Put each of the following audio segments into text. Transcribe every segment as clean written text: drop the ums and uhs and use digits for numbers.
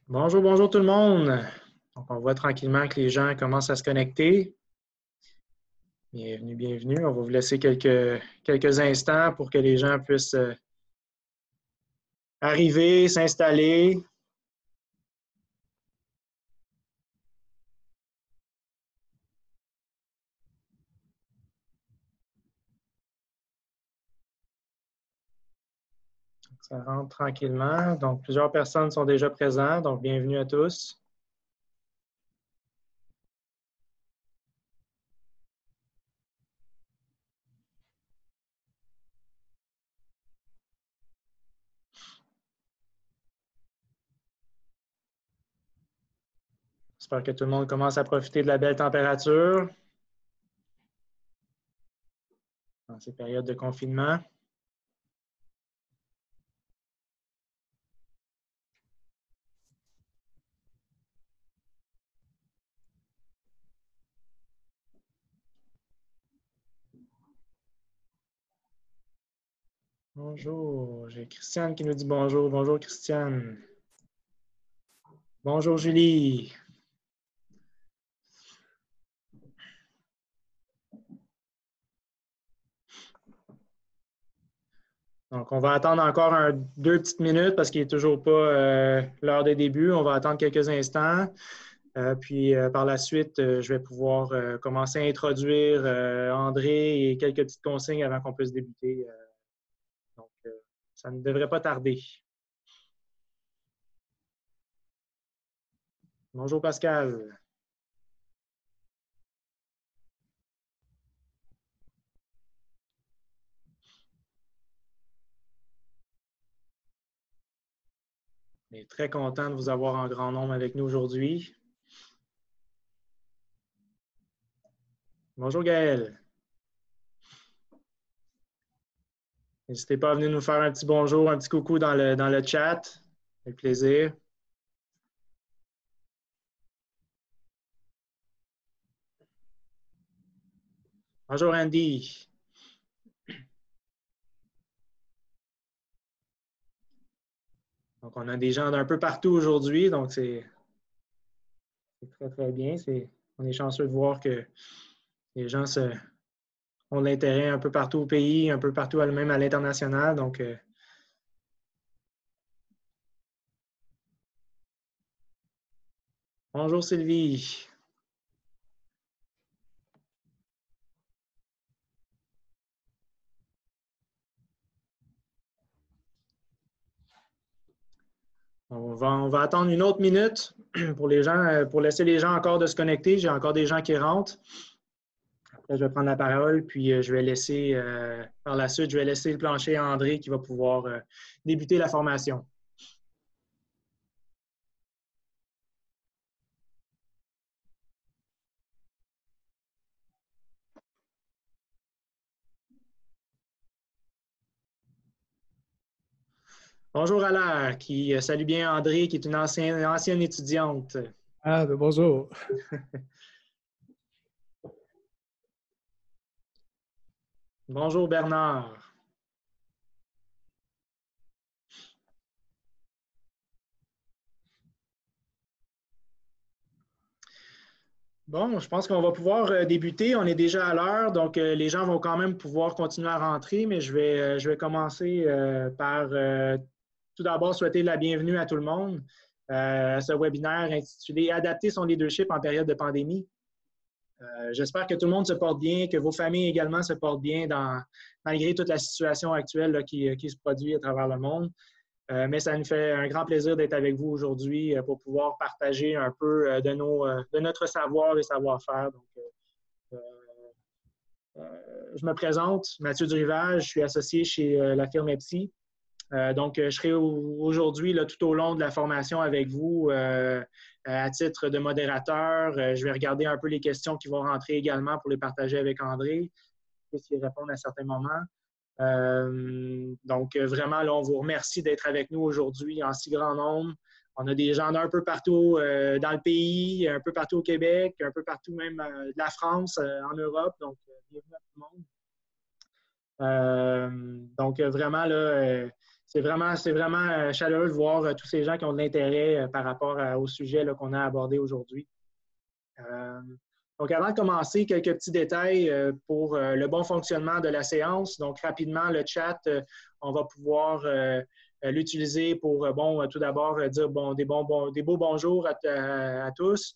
Bonjour, bonjour tout le monde. Donc, on voit tranquillement que les gens commencent à se connecter. Bienvenue, bienvenue. On va vous laisser quelques instants pour que les gens puissent arriver, s'installer. Ça rentre tranquillement. Donc, plusieurs personnes sont déjà présentes. Donc, bienvenue à tous. J'espère que tout le monde commence à profiter de la belle température dans ces périodes de confinement. Bonjour, j'ai Christiane qui nous dit bonjour. Bonjour Christiane. Bonjour Julie. Donc, on va attendre encore deux petites minutes parce qu'il n'est toujours pas l'heure des débuts. On va attendre quelques instants. Puis, par la suite, je vais pouvoir commencer à introduire André et quelques petites consignes avant qu'on puisse débuter. Donc, ça ne devrait pas tarder. Bonjour Pascal. On est très content de vous avoir en grand nombre avec nous aujourd'hui. Bonjour Gaël. N'hésitez pas à venir nous faire un petit bonjour, un petit coucou dans le chat. Avec plaisir. Bonjour Andy. Donc, on a des gens d'un peu partout aujourd'hui, donc c'est très, très bien. On est chanceux de voir que les gens ont de l'intérêt un peu partout au pays, un peu partout même à l'international. Donc, bonjour Sylvie. On va attendre une autre minute pour les gens, pour laisser les gens encore de se connecter. J'ai encore des gens qui rentrent. Après, je vais prendre la parole, puis je vais laisser, par la suite, je vais laisser le plancher à André qui va pouvoir débuter la formation. Bonjour Alain, qui salue bien André, qui est une ancienne étudiante. Ah, ben bonjour. Bonjour Bernard. Bon, je pense qu'on va pouvoir débuter. On est déjà à l'heure, donc les gens vont quand même pouvoir continuer à rentrer, mais je vais commencer par tout d'abord souhaiter la bienvenue à tout le monde à ce webinaire intitulé Adapter son leadership en période de pandémie. J'espère que tout le monde se porte bien, que vos familles également se portent bien malgré toute la situation actuelle là, qui se produit à travers le monde. Mais ça nous fait un grand plaisir d'être avec vous aujourd'hui pour pouvoir partager un peu de notre savoir et savoir-faire. Donc, je me présente, Mathieu Durivage, je suis associé chez la firme EPSI. Donc, je serai aujourd'hui tout au long de la formation avec vous à titre de modérateur. Je vais regarder un peu les questions qui vont rentrer également pour les partager avec André, pour y répondre à certains moments. Donc, vraiment, là, on vous remercie d'être avec nous aujourd'hui en si grand nombre. On a des gens d'un peu partout dans le pays, un peu partout au Québec, un peu partout même de la France, en Europe. Donc, bienvenue à tout le monde. Donc, vraiment, là, c'est vraiment chaleureux de voir tous ces gens qui ont de l'intérêt par rapport au sujet qu'on a abordé aujourd'hui. Donc, avant de commencer, quelques petits détails pour le bon fonctionnement de la séance. Donc, rapidement, le chat, on va pouvoir l'utiliser pour, tout d'abord, dire des beaux bonjours à tous,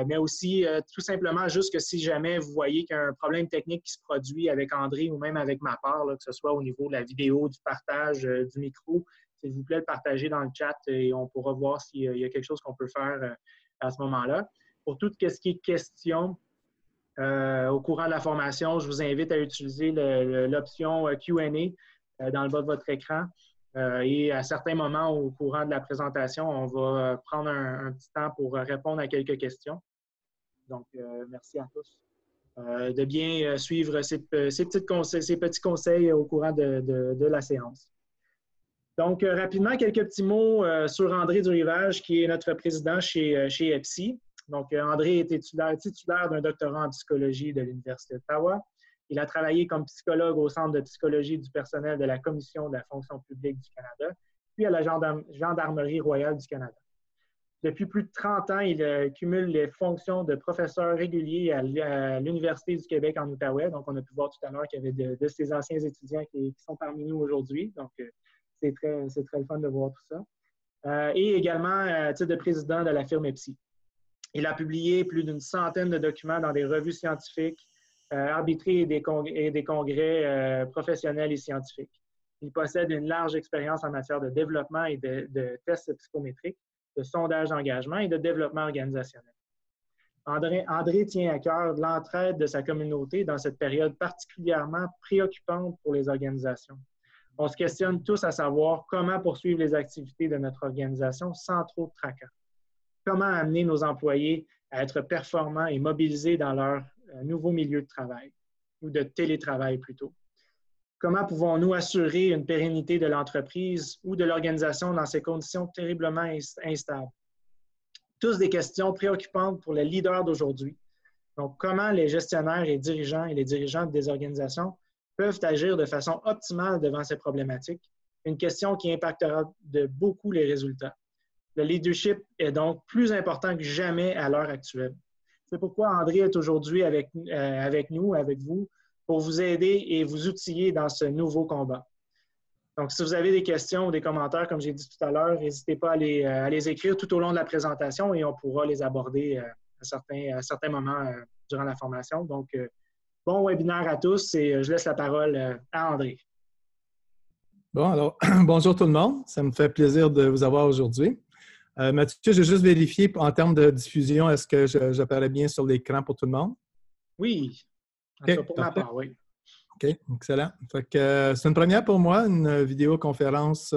mais aussi tout simplement juste que si jamais vous voyez qu'il y a un problème technique qui se produit avec André ou même avec ma part, là, que ce soit au niveau de la vidéo, du partage du micro, s'il vous plaît, le partager dans le chat et on pourra voir s'il y a quelque chose qu'on peut faire à ce moment-là. Pour tout ce qui est question au courant de la formation, je vous invite à utiliser l'option Q&A dans le bas de votre écran. Et à certains moments au courant de la présentation, on va prendre un petit temps pour répondre à quelques questions. Donc, merci à tous de bien suivre ces petits conseils au courant de la séance. Donc, rapidement, quelques petits mots sur André Durivage, qui est notre président chez EPSI. Donc, André est titulaire d'un doctorat en psychologie de l'Université d'Ottawa. Il a travaillé comme psychologue au Centre de psychologie du personnel de la Commission de la fonction publique du Canada, puis à la Gendarmerie royale du Canada. Depuis plus de 30 ans, il cumule les fonctions de professeur régulier à l'Université du Québec en Outaouais. Donc, on a pu voir tout à l'heure qu'il y avait de ses anciens étudiants qui sont parmi nous aujourd'hui. Donc, c'est très le fun de voir tout ça. Et également à titre de président de la firme EPSI. Il a publié plus d'une centaine de documents dans des revues scientifiques, arbitré des congrès professionnels et scientifiques. Il possède une large expérience en matière de développement et de tests psychométriques, de sondage d'engagement et de développement organisationnel. André tient à cœur l'entraide de sa communauté dans cette période particulièrement préoccupante pour les organisations. On se questionne tous à savoir comment poursuivre les activités de notre organisation sans trop de tracas. Comment amener nos employés à être performants et mobilisés dans leur nouveau milieu de travail, ou de télétravail plutôt. Comment pouvons-nous assurer une pérennité de l'entreprise ou de l'organisation dans ces conditions terriblement instables? Tous des questions préoccupantes pour les leaders d'aujourd'hui. Donc, comment les gestionnaires et les dirigeants des organisations peuvent agir de façon optimale devant ces problématiques? Une question qui impactera de beaucoup les résultats. Le leadership est donc plus important que jamais à l'heure actuelle. C'est pourquoi André est aujourd'hui avec nous, avec vous, pour vous aider et vous outiller dans ce nouveau combat. Donc, si vous avez des questions ou des commentaires, comme j'ai dit tout à l'heure, n'hésitez pas à les écrire tout au long de la présentation et on pourra les aborder à certains moments durant la formation. Donc, bon webinaire à tous et je laisse la parole à André. Bon, alors, bonjour tout le monde. Ça me fait plaisir de vous avoir aujourd'hui. Mathieu, j'ai juste vérifié en termes de diffusion, est-ce que j'apparais bien sur l'écran pour tout le monde? Oui, okay, pour ma part, oui. OK, excellent. C'est une première pour moi, une vidéoconférence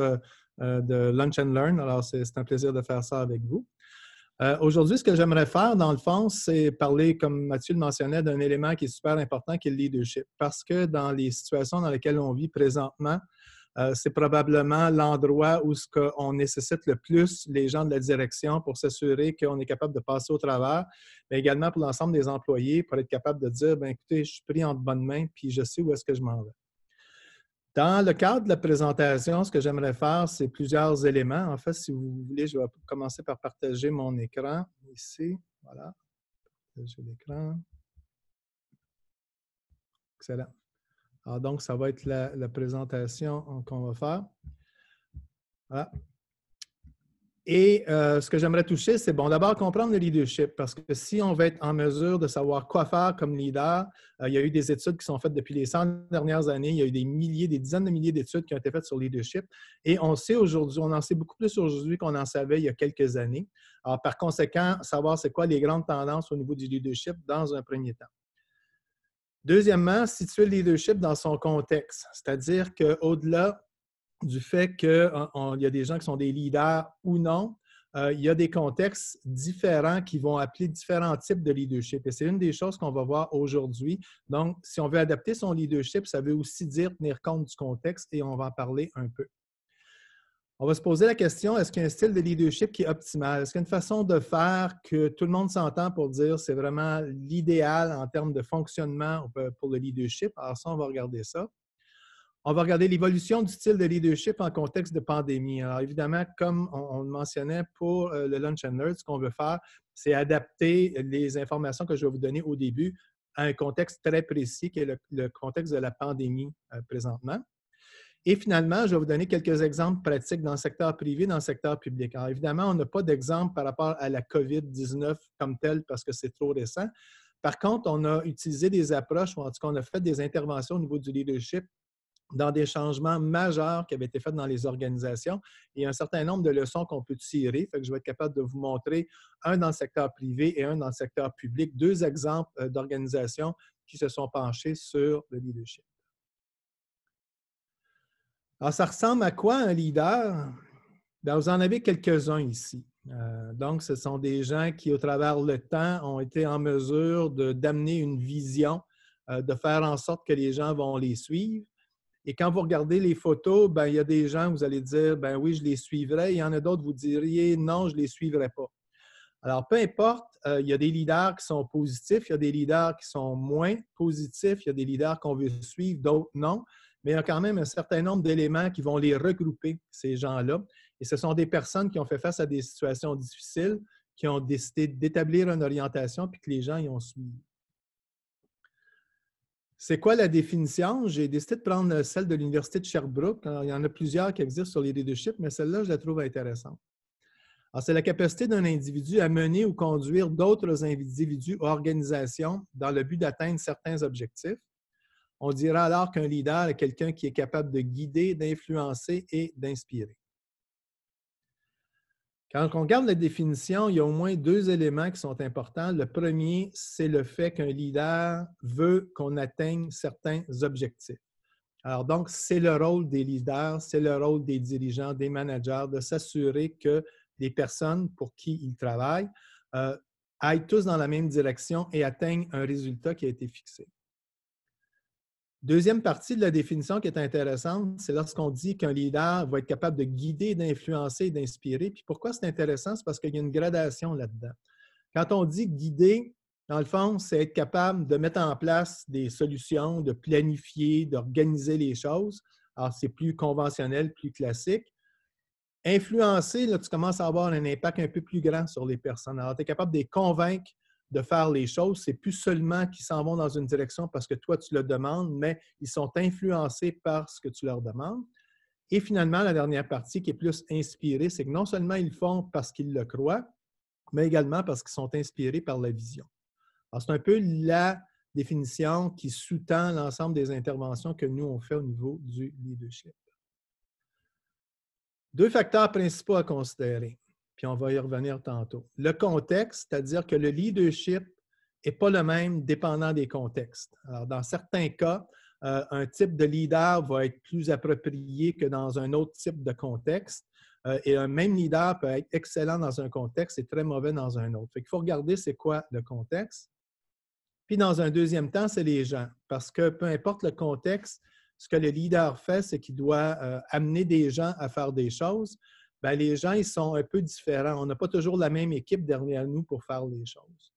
de Lunch and Learn. Alors, c'est un plaisir de faire ça avec vous. Aujourd'hui, ce que j'aimerais faire, dans le fond, c'est parler, comme Mathieu le mentionnait, d'un élément qui est super important, qui est le leadership. Parce que dans les situations dans lesquelles on vit présentement, c'est probablement l'endroit où on nécessite le plus les gens de la direction pour s'assurer qu'on est capable de passer au travers, mais également pour l'ensemble des employés, pour être capable de dire, bien, écoutez, je suis pris en bonne main, puis je sais où est-ce que je m'en vais. Dans le cadre de la présentation, ce que j'aimerais faire, c'est plusieurs éléments. En fait, si vous voulez, je vais commencer par partager mon écran ici. Voilà. Partager l'écran. Excellent. Alors, donc, ça va être la présentation qu'on va faire. Voilà. Et ce que j'aimerais toucher, c'est d'abord comprendre le leadership, parce que si on veut être en mesure de savoir quoi faire comme leader, il y a eu des études qui sont faites depuis les 100 dernières années, il y a eu des dizaines de milliers d'études qui ont été faites sur le leadership, et on sait aujourd'hui, on en sait beaucoup plus aujourd'hui qu'on en savait il y a quelques années. Alors, par conséquent, savoir c'est quoi les grandes tendances au niveau du leadership dans un premier temps. Deuxièmement, situer le leadership dans son contexte, c'est-à-dire qu'au-delà du fait qu'il y a des gens qui sont des leaders ou non, il y a des contextes différents qui vont appeler différents types de leadership. Et c'est une des choses qu'on va voir aujourd'hui. Donc, si on veut adapter son leadership, ça veut aussi dire tenir compte du contexte et on va en parler un peu. On va se poser la question, est-ce qu'il y a un style de leadership qui est optimal? Est-ce qu'il y a une façon de faire que tout le monde s'entend pour dire c'est vraiment l'idéal en termes de fonctionnement pour le leadership? Alors ça, on va regarder ça. On va regarder l'évolution du style de leadership en contexte de pandémie. Alors, évidemment, comme on le mentionnait pour le Lunch and Learn, ce qu'on veut faire, c'est adapter les informations que je vais vous donner au début à un contexte très précis, qui est le contexte de la pandémie présentement. Et finalement, je vais vous donner quelques exemples pratiques dans le secteur privé, dans le secteur public. Alors, évidemment, on n'a pas d'exemple par rapport à la COVID-19 comme telle parce que c'est trop récent. Par contre, on a utilisé des approches, ou en tout cas, on a fait des interventions au niveau du leadership dans des changements majeurs qui avaient été faits dans les organisations. Et il y a un certain nombre de leçons qu'on peut tirer. Fait que je vais être capable de vous montrer un dans le secteur privé et un dans le secteur public, deux exemples d'organisations qui se sont penchées sur le leadership. Alors, ça ressemble à quoi un leader? Bien, vous en avez quelques-uns ici. Donc, ce sont des gens qui, au travers le temps, ont été en mesure d'amener une vision, de faire en sorte que les gens vont les suivre. Et quand vous regardez les photos, bien, il y a des gens, vous allez dire, ben oui, je les suivrai. Il y en a d'autres, vous diriez, non, je ne les suivrai pas. Alors, peu importe, il y a des leaders qui sont positifs, il y a des leaders qui sont moins positifs, il y a des leaders qu'on veut suivre, d'autres non. Mais il y a quand même un certain nombre d'éléments qui vont les regrouper, ces gens-là. Et ce sont des personnes qui ont fait face à des situations difficiles, qui ont décidé d'établir une orientation, puis que les gens y ont suivi. C'est quoi la définition? J'ai décidé de prendre celle de l'Université de Sherbrooke. Alors, il y en a plusieurs qui existent sur les leadership, mais celle-là, je la trouve intéressante. Alors, c'est la capacité d'un individu à mener ou conduire d'autres individus ou organisations dans le but d'atteindre certains objectifs. On dira alors qu'un leader est quelqu'un qui est capable de guider, d'influencer et d'inspirer. Quand on regarde la définition, il y a au moins deux éléments qui sont importants. Le premier, c'est le fait qu'un leader veut qu'on atteigne certains objectifs. Alors donc, c'est le rôle des leaders, c'est le rôle des dirigeants, des managers, de s'assurer que les personnes pour qui ils travaillent aillent tous dans la même direction et atteignent un résultat qui a été fixé. Deuxième partie de la définition qui est intéressante, c'est lorsqu'on dit qu'un leader va être capable de guider, d'influencer et d'inspirer. Puis pourquoi c'est intéressant? C'est parce qu'il y a une gradation là-dedans. Quand on dit guider, dans le fond, c'est être capable de mettre en place des solutions, de planifier, d'organiser les choses. Alors, c'est plus conventionnel, plus classique. Influencer, là, tu commences à avoir un impact un peu plus grand sur les personnes. Alors, tu es capable de les convaincre de faire les choses. C'est plus seulement qu'ils s'en vont dans une direction parce que toi, tu le demandes, mais ils sont influencés par ce que tu leur demandes. Et finalement, la dernière partie qui est plus inspirée, c'est que non seulement ils le font parce qu'ils le croient, mais également parce qu'ils sont inspirés par la vision. Alors, c'est un peu la définition qui sous-tend l'ensemble des interventions que nous, on fait au niveau du leadership. Deux facteurs principaux à considérer, puis on va y revenir tantôt. Le contexte, c'est-à-dire que le leadership n'est pas le même dépendant des contextes. Alors, dans certains cas, un type de leader va être plus approprié que dans un autre type de contexte. Et un même leader peut être excellent dans un contexte et très mauvais dans un autre. Il faut regarder c'est quoi le contexte. Puis, dans un deuxième temps, c'est les gens. Parce que peu importe le contexte, ce que le leader fait, c'est qu'il doit amener des gens à faire des choses. Bien, les gens, ils sont un peu différents. On n'a pas toujours la même équipe derrière nous pour faire les choses.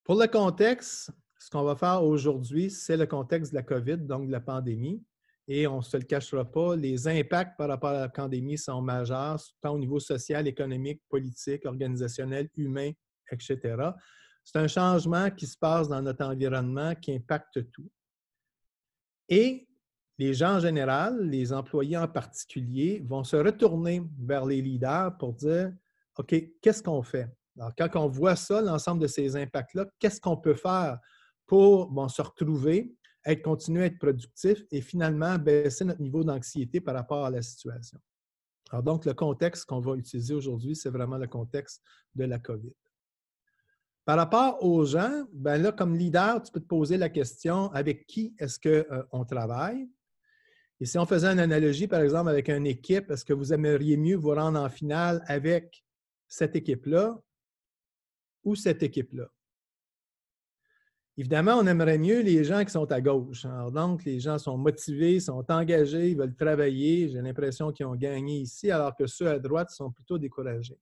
Pour le contexte, ce qu'on va faire aujourd'hui, c'est le contexte de la COVID, donc de la pandémie. Et on ne se le cachera pas, les impacts par rapport à la pandémie sont majeurs, tant au niveau social, économique, politique, organisationnel, humain, etc. C'est un changement qui se passe dans notre environnement qui impacte tout. Et les gens en général, les employés en particulier, vont se retourner vers les leaders pour dire « OK, qu'est-ce qu'on fait? » Alors, quand on voit ça, l'ensemble de ces impacts-là, qu'est-ce qu'on peut faire pour se retrouver, continuer à être productif et finalement baisser notre niveau d'anxiété par rapport à la situation? Alors donc, le contexte qu'on va utiliser aujourd'hui, c'est vraiment le contexte de la COVID. Par rapport aux gens, bien là, comme leader, tu peux te poser la question avec qui est-ce qu'on travaille? Et si on faisait une analogie, par exemple, avec une équipe, est-ce que vous aimeriez mieux vous rendre en finale avec cette équipe-là ou cette équipe-là? Évidemment, on aimerait mieux les gens qui sont à gauche. Alors donc, les gens sont motivés, sont engagés, ils veulent travailler. J'ai l'impression qu'ils ont gagné ici, alors que ceux à droite sont plutôt découragés.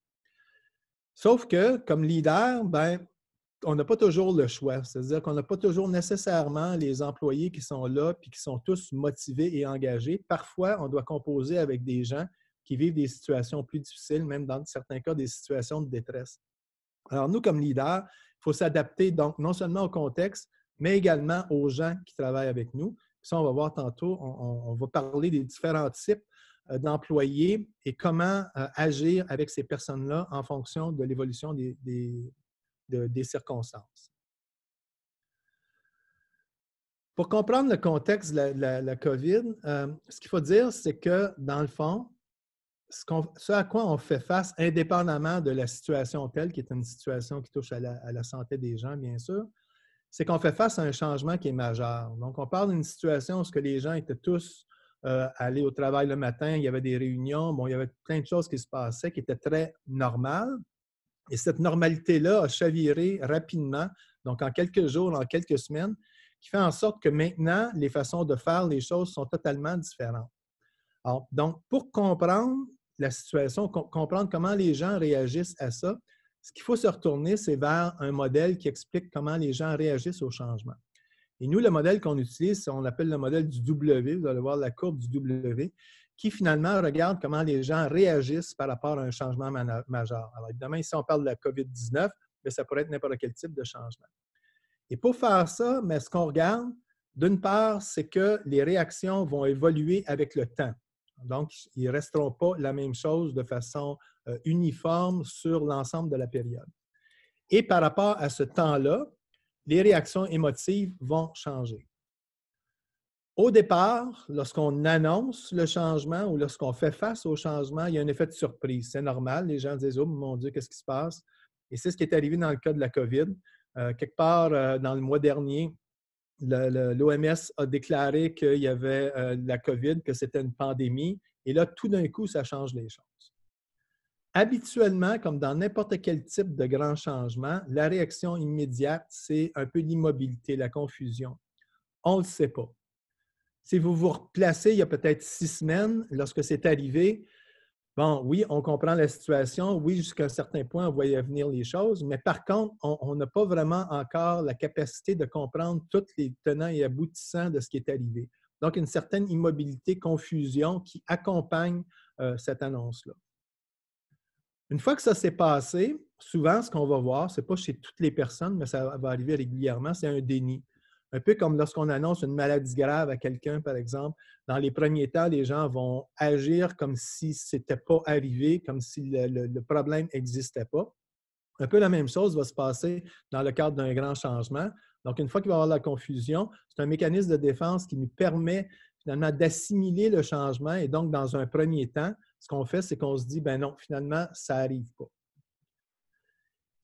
Sauf que, comme leader, bien, on n'a pas toujours le choix. C'est-à-dire qu'on n'a pas toujours nécessairement les employés qui sont là puis qui sont tous motivés et engagés. Parfois, on doit composer avec des gens qui vivent des situations plus difficiles, même dans certains cas, des situations de détresse. Alors, nous, comme leaders, il faut s'adapter donc non seulement au contexte, mais également aux gens qui travaillent avec nous. Ça, on va voir tantôt, on va parler des différents types d'employés et comment agir avec ces personnes-là en fonction de l'évolution des circonstances. Pour comprendre le contexte de la COVID, ce qu'il faut dire, c'est que, dans le fond, ce à quoi on fait face, indépendamment de la situation telle, qui est une situation qui touche à la santé des gens, bien sûr, c'est qu'on fait face à un changement qui est majeur. Donc, on parle d'une situation où les gens étaient tous allés au travail le matin, il y avait des réunions, bon, il y avait plein de choses qui se passaient qui étaient très normales. Et cette normalité-là a chaviré rapidement, donc en quelques jours, en quelques semaines, qui fait en sorte que maintenant, les façons de faire les choses sont totalement différentes. Alors, donc, pour comprendre la situation, comprendre comment les gens réagissent à ça, ce qu'il faut se retourner, c'est vers un modèle qui explique comment les gens réagissent au changement. Et nous, le modèle qu'on utilise, on l'appelle le modèle du W, vous allez voir la courbe du W, qui finalement regarde comment les gens réagissent par rapport à un changement majeur. Alors évidemment, ici, on parle de la COVID-19, mais ça pourrait être n'importe quel type de changement. Et pour faire ça, mais ce qu'on regarde, d'une part, c'est que les réactions vont évoluer avec le temps. Donc, ils ne resteront pas la même chose de façon uniforme sur l'ensemble de la période. Et par rapport à ce temps-là, les réactions émotives vont changer. Au départ, lorsqu'on annonce le changement ou lorsqu'on fait face au changement, il y a un effet de surprise. C'est normal, les gens disent « Oh mon Dieu, qu'est-ce qui se passe? » Et c'est ce qui est arrivé dans le cas de la COVID. Quelque part, dans le mois dernier, l'OMS a déclaré qu'il y avait la COVID, que c'était une pandémie. Et là, tout d'un coup, ça change les choses. Habituellement, comme dans n'importe quel type de grand changement, la réaction immédiate, c'est un peu l'immobilité, la confusion. On ne le sait pas. Si vous vous replacez il y a peut-être 6 semaines, lorsque c'est arrivé, bon, oui, on comprend la situation, oui, jusqu'à un certain point, on voyait venir les choses, mais par contre, on n'a pas vraiment encore la capacité de comprendre tous les tenants et aboutissants de ce qui est arrivé. Donc, une certaine immobilité, confusion qui accompagne cette annonce-là. Une fois que ça s'est passé, souvent, ce qu'on va voir, ce n'est pas chez toutes les personnes, mais ça va arriver régulièrement, c'est un déni. Un peu comme lorsqu'on annonce une maladie grave à quelqu'un, par exemple. Dans les premiers temps, les gens vont agir comme si ce n'était pas arrivé, comme si le problème n'existait pas. Un peu la même chose va se passer dans le cadre d'un grand changement. Donc, une fois qu'il va y avoir de la confusion, c'est un mécanisme de défense qui nous permet finalement d'assimiler le changement. Et donc, dans un premier temps, ce qu'on fait, c'est qu'on se dit, ben non, finalement, ça n'arrive pas.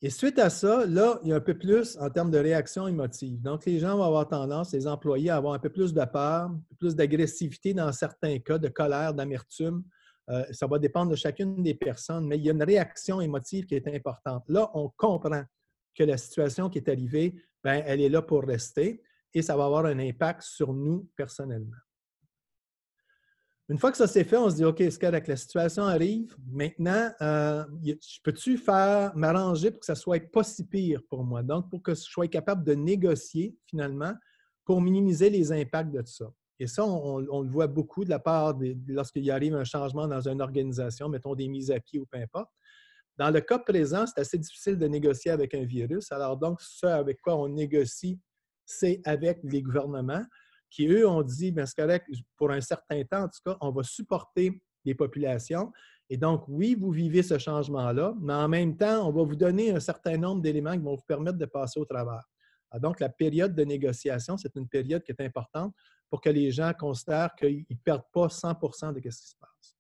Et suite à ça, là, il y a un peu plus en termes de réaction émotive. Donc, les gens vont avoir tendance, les employés, à avoir un peu plus de peur, un peu plus d'agressivité dans certains cas, de colère, d'amertume. Ça va dépendre de chacune des personnes, mais il y a une réaction émotive qui est importante. Là, on comprend que la situation qui est arrivée, bien, elle est là pour rester et ça va avoir un impact sur nous personnellement. Une fois que ça s'est fait, on se dit, OK, c'est correct, la situation arrive. Maintenant, peux-tu m'arranger pour que ça ne soit pas si pire pour moi? Donc, pour que je sois capable de négocier, finalement, pour minimiser les impacts de tout ça. Et ça, on le voit beaucoup de la part lorsqu'il arrive un changement dans une organisation, mettons des mises à pied ou peu importe. Dans le cas présent, c'est assez difficile de négocier avec un virus. Alors, donc, ce avec quoi on négocie, c'est avec les gouvernements qui, eux, ont dit, bien, c'est correct, pour un certain temps, en tout cas, on va supporter les populations. Et donc, oui, vous vivez ce changement-là, mais en même temps, on va vous donner un certain nombre d'éléments qui vont vous permettre de passer au travers. Donc, la période de négociation, c'est une période qui est importante pour que les gens considèrent qu'ils ne perdent pas 100% de ce qui se passe.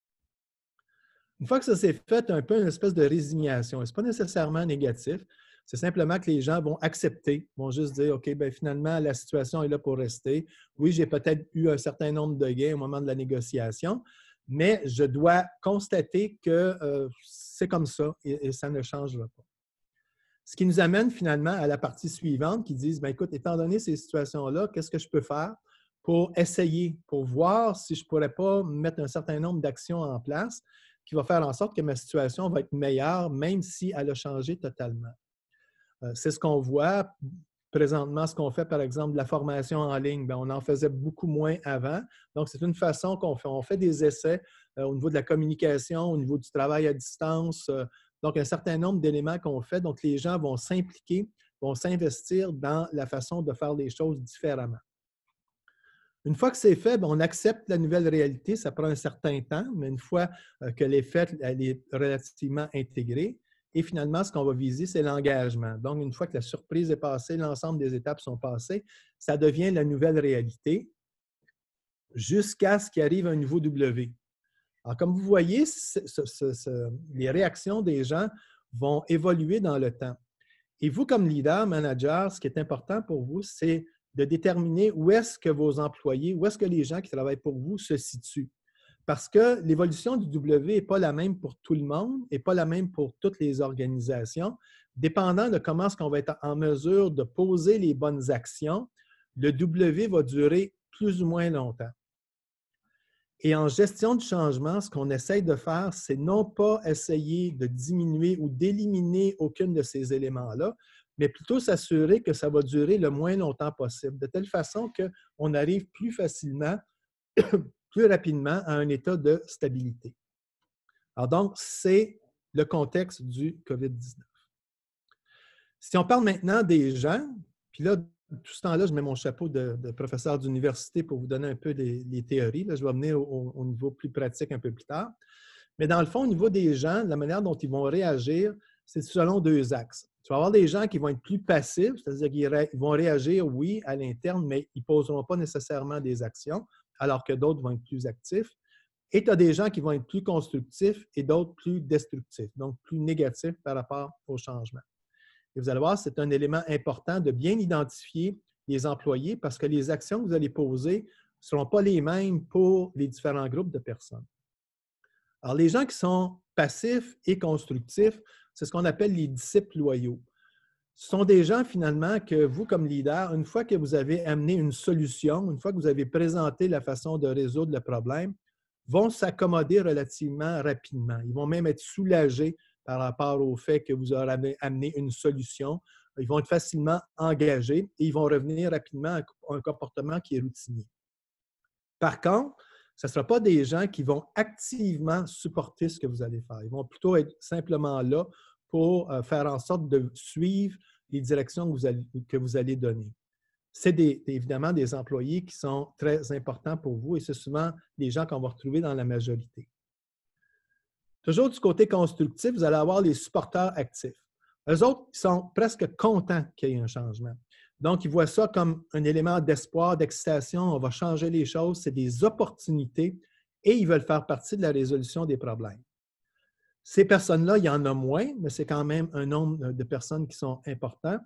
Une fois que ça s'est fait, un peu une espèce de résignation. Ce n'est pas nécessairement négatif. C'est simplement que les gens vont accepter, vont juste dire, OK, bien finalement, la situation est là pour rester. Oui, j'ai peut-être eu un certain nombre de gains au moment de la négociation, mais je dois constater que c'est comme ça et ça ne changera pas. Ce qui nous amène finalement à la partie suivante qui dit, bien écoute, étant donné ces situations-là, qu'est-ce que je peux faire pour essayer, pour voir si je ne pourrais pas mettre un certain nombre d'actions en place qui va faire en sorte que ma situation va être meilleure, même si elle a changé totalement. C'est ce qu'on voit. Présentement, ce qu'on fait, par exemple, de la formation en ligne, bien, on en faisait beaucoup moins avant. Donc, c'est une façon qu'on fait. On fait des essais au niveau de la communication, au niveau du travail à distance. Donc, un certain nombre d'éléments qu'on fait. Donc, les gens vont s'impliquer, vont s'investir dans la façon de faire les choses différemment. Une fois que c'est fait, bien, on accepte la nouvelle réalité. Ça prend un certain temps, mais une fois que elle est faite, elle est relativement intégrée. Et finalement, ce qu'on va viser, c'est l'engagement. Donc, une fois que la surprise est passée, l'ensemble des étapes sont passées, ça devient la nouvelle réalité jusqu'à ce qu'il arrive un nouveau W. Alors, comme vous voyez, les réactions des gens vont évoluer dans le temps. Et vous, comme leader, manager, ce qui est important pour vous, c'est de déterminer où est-ce que vos employés, où est-ce que les gens qui travaillent pour vous se situent. Parce que l'évolution du W n'est pas la même pour tout le monde et pas la même pour toutes les organisations. Dépendant de comment est-ce qu'on va être en mesure de poser les bonnes actions, le W va durer plus ou moins longtemps. Et en gestion du changement, ce qu'on essaye de faire, c'est non pas essayer de diminuer ou d'éliminer aucun de ces éléments-là, mais plutôt s'assurer que ça va durer le moins longtemps possible, de telle façon qu'on arrive plus facilement, plus rapidement à un état de stabilité. Alors donc, c'est le contexte du COVID-19. Si on parle maintenant des gens, puis là, tout ce temps-là, je mets mon chapeau de professeur d'université pour vous donner un peu les théories. Là, je vais venir au niveau plus pratique un peu plus tard. Mais dans le fond, au niveau des gens, la manière dont ils vont réagir, c'est selon deux axes. Tu vas avoir des gens qui vont être plus passifs, c'est-à-dire qu'ils vont réagir, oui, à l'interne, mais ils ne poseront pas nécessairement des actions, alors que d'autres vont être plus actifs. Et tu as des gens qui vont être plus constructifs et d'autres plus destructifs, donc plus négatifs par rapport au changement. Et vous allez voir, c'est un élément important de bien identifier les employés parce que les actions que vous allez poser ne seront pas les mêmes pour les différents groupes de personnes. Alors, les gens qui sont passifs et constructifs, c'est ce qu'on appelle les disciples loyaux. Ce sont des gens, finalement, que vous, comme leader, une fois que vous avez amené une solution, une fois que vous avez présenté la façon de résoudre le problème, vont s'accommoder relativement rapidement. Ils vont même être soulagés par rapport au fait que vous aurez amené une solution. Ils vont être facilement engagés et ils vont revenir rapidement à un comportement qui est routinier. Par contre, ce ne sera pas des gens qui vont activement supporter ce que vous allez faire. Ils vont plutôt être simplement là pour faire en sorte de suivre les directions que vous allez donner. C'est évidemment des employés qui sont très importants pour vous et c'est souvent les gens qu'on va retrouver dans la majorité. Toujours du côté constructif, vous allez avoir les supporters actifs. Eux autres, ils sont presque contents qu'il y ait un changement. Donc, ils voient ça comme un élément d'espoir, d'excitation. On va changer les choses, c'est des opportunités et ils veulent faire partie de la résolution des problèmes. Ces personnes-là, il y en a moins, mais c'est quand même un nombre de personnes qui sont importants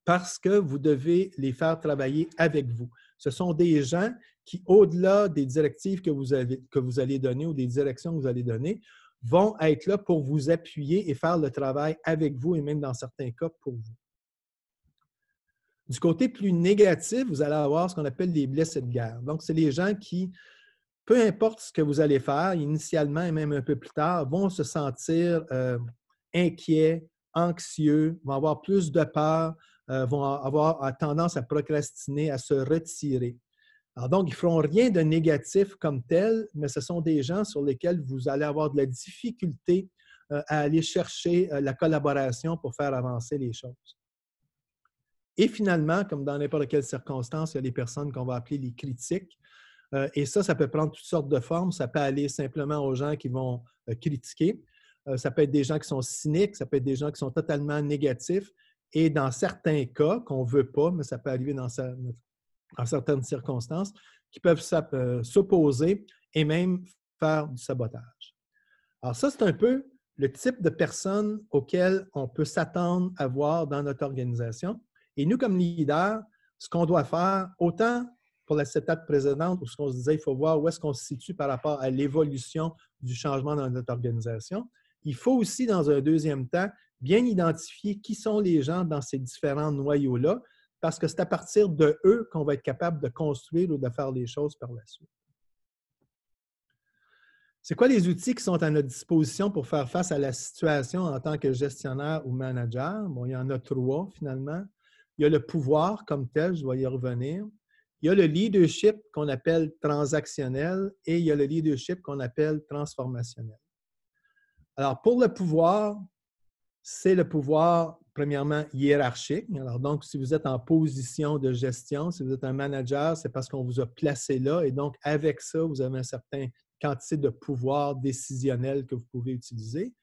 parce que vous devez les faire travailler avec vous. Ce sont des gens qui, au-delà des directives que vous allez donner ou des directions que vous allez donner, vont être là pour vous appuyer et faire le travail avec vous et même dans certains cas pour vous. Du côté plus négatif, vous allez avoir ce qu'on appelle les blessés de guerre. Donc, c'est les gens qui, peu importe ce que vous allez faire, initialement et même un peu plus tard, vont se sentir inquiets, anxieux, vont avoir plus de peur, vont avoir tendance à procrastiner, à se retirer. Alors donc, ils ne feront rien de négatif comme tel, mais ce sont des gens sur lesquels vous allez avoir de la difficulté à aller chercher la collaboration pour faire avancer les choses. Et finalement, comme dans n'importe quelle circonstance, il y a les personnes qu'on va appeler les critiques. Et ça peut prendre toutes sortes de formes. Ça peut aller simplement aux gens qui vont critiquer. Ça peut être des gens qui sont cyniques, ça peut être des gens qui sont totalement négatifs. Et dans certains cas, qu'on ne veut pas, mais ça peut arriver dans certaines circonstances, qui peuvent s'opposer et même faire du sabotage. Alors ça, c'est un peu le type de personnes auxquelles on peut s'attendre à voir dans notre organisation. Et nous, comme leaders, ce qu'on doit faire, autant pour cette étape précédente où ce qu'on se disait, il faut voir où est-ce qu'on se situe par rapport à l'évolution du changement dans notre organisation, il faut aussi, dans un deuxième temps, bien identifier qui sont les gens dans ces différents noyaux-là, parce que c'est à partir de eux qu'on va être capable de construire ou de faire les choses par la suite. C'est quoi les outils qui sont à notre disposition pour faire face à la situation en tant que gestionnaire ou manager? Bon, il y en a 3 finalement. Il y a le pouvoir comme tel, je vais y revenir. Il y a le leadership qu'on appelle transactionnel et il y a le leadership qu'on appelle transformationnel. Alors, pour le pouvoir, c'est le pouvoir, premièrement, hiérarchique. Alors, donc, si vous êtes en position de gestion, si vous êtes un manager, c'est parce qu'on vous a placé là et donc, avec ça, vous avez une certaine quantité de pouvoir décisionnel que vous pouvez utiliser.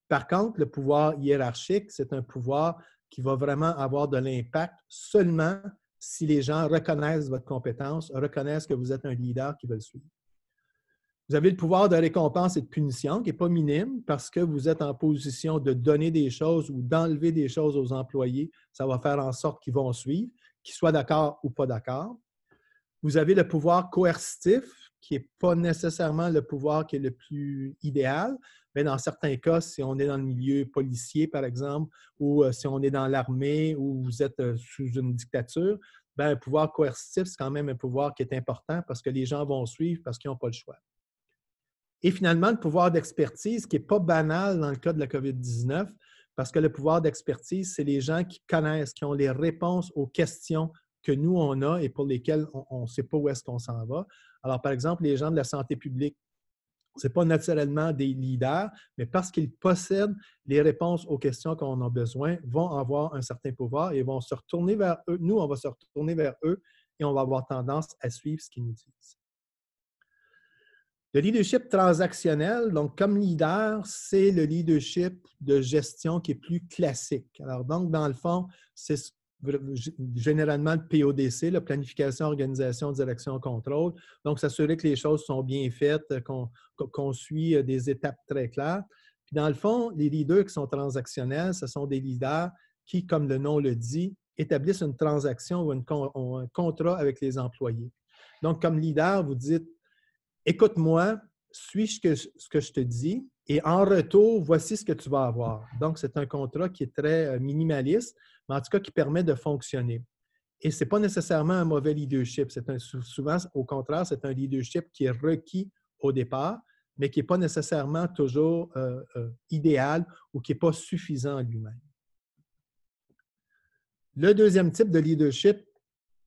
Par contre, le pouvoir hiérarchique, c'est un pouvoir qui va vraiment avoir de l'impact seulement si les gens reconnaissent votre compétence, reconnaissent que vous êtes un leader qui veut le suivre. Vous avez le pouvoir de récompense et de punition qui n'est pas minime parce que vous êtes en position de donner des choses ou d'enlever des choses aux employés. Ça va faire en sorte qu'ils vont suivre, qu'ils soient d'accord ou pas d'accord. Vous avez le pouvoir coercitif qui n'est pas nécessairement le pouvoir qui est le plus idéal, mais dans certains cas, si on est dans le milieu policier, par exemple, ou si on est dans l'armée ou vous êtes sous une dictature, bien, un pouvoir coercitif, c'est quand même un pouvoir qui est important parce que les gens vont suivre parce qu'ils n'ont pas le choix. Et finalement, le pouvoir d'expertise, qui n'est pas banal dans le cas de la COVID-19, parce que le pouvoir d'expertise, c'est les gens qui connaissent, qui ont les réponses aux questions que nous, on a et pour lesquelles on ne sait pas où est-ce qu'on s'en va. Alors, par exemple, les gens de la santé publique, ce n'est pas naturellement des leaders, mais parce qu'ils possèdent les réponses aux questions qu'on a besoin, vont avoir un certain pouvoir et vont se retourner vers eux. Nous, on va se retourner vers eux et on va avoir tendance à suivre ce qu'ils nous disent. Le leadership transactionnel, donc comme leader, c'est le leadership de gestion qui est plus classique. Alors donc, dans le fond, c'est généralement le PODC, la planification, organisation, direction, contrôle. Donc, s'assurer que les choses sont bien faites, qu'on suit des étapes très claires. Puis dans le fond, les leaders qui sont transactionnels, ce sont des leaders qui, comme le nom le dit, établissent une transaction ou un contrat avec les employés. Donc, comme leader, vous dites écoute-moi, suis ce que je te dis et en retour, voici ce que tu vas avoir. Donc, c'est un contrat qui est très minimaliste, mais en tout cas qui permet de fonctionner. Et ce n'est pas nécessairement un mauvais leadership. Souvent, au contraire, c'est un leadership qui est requis au départ, mais qui n'est pas nécessairement toujours idéal ou qui n'est pas suffisant en lui-même. Le deuxième type de leadership,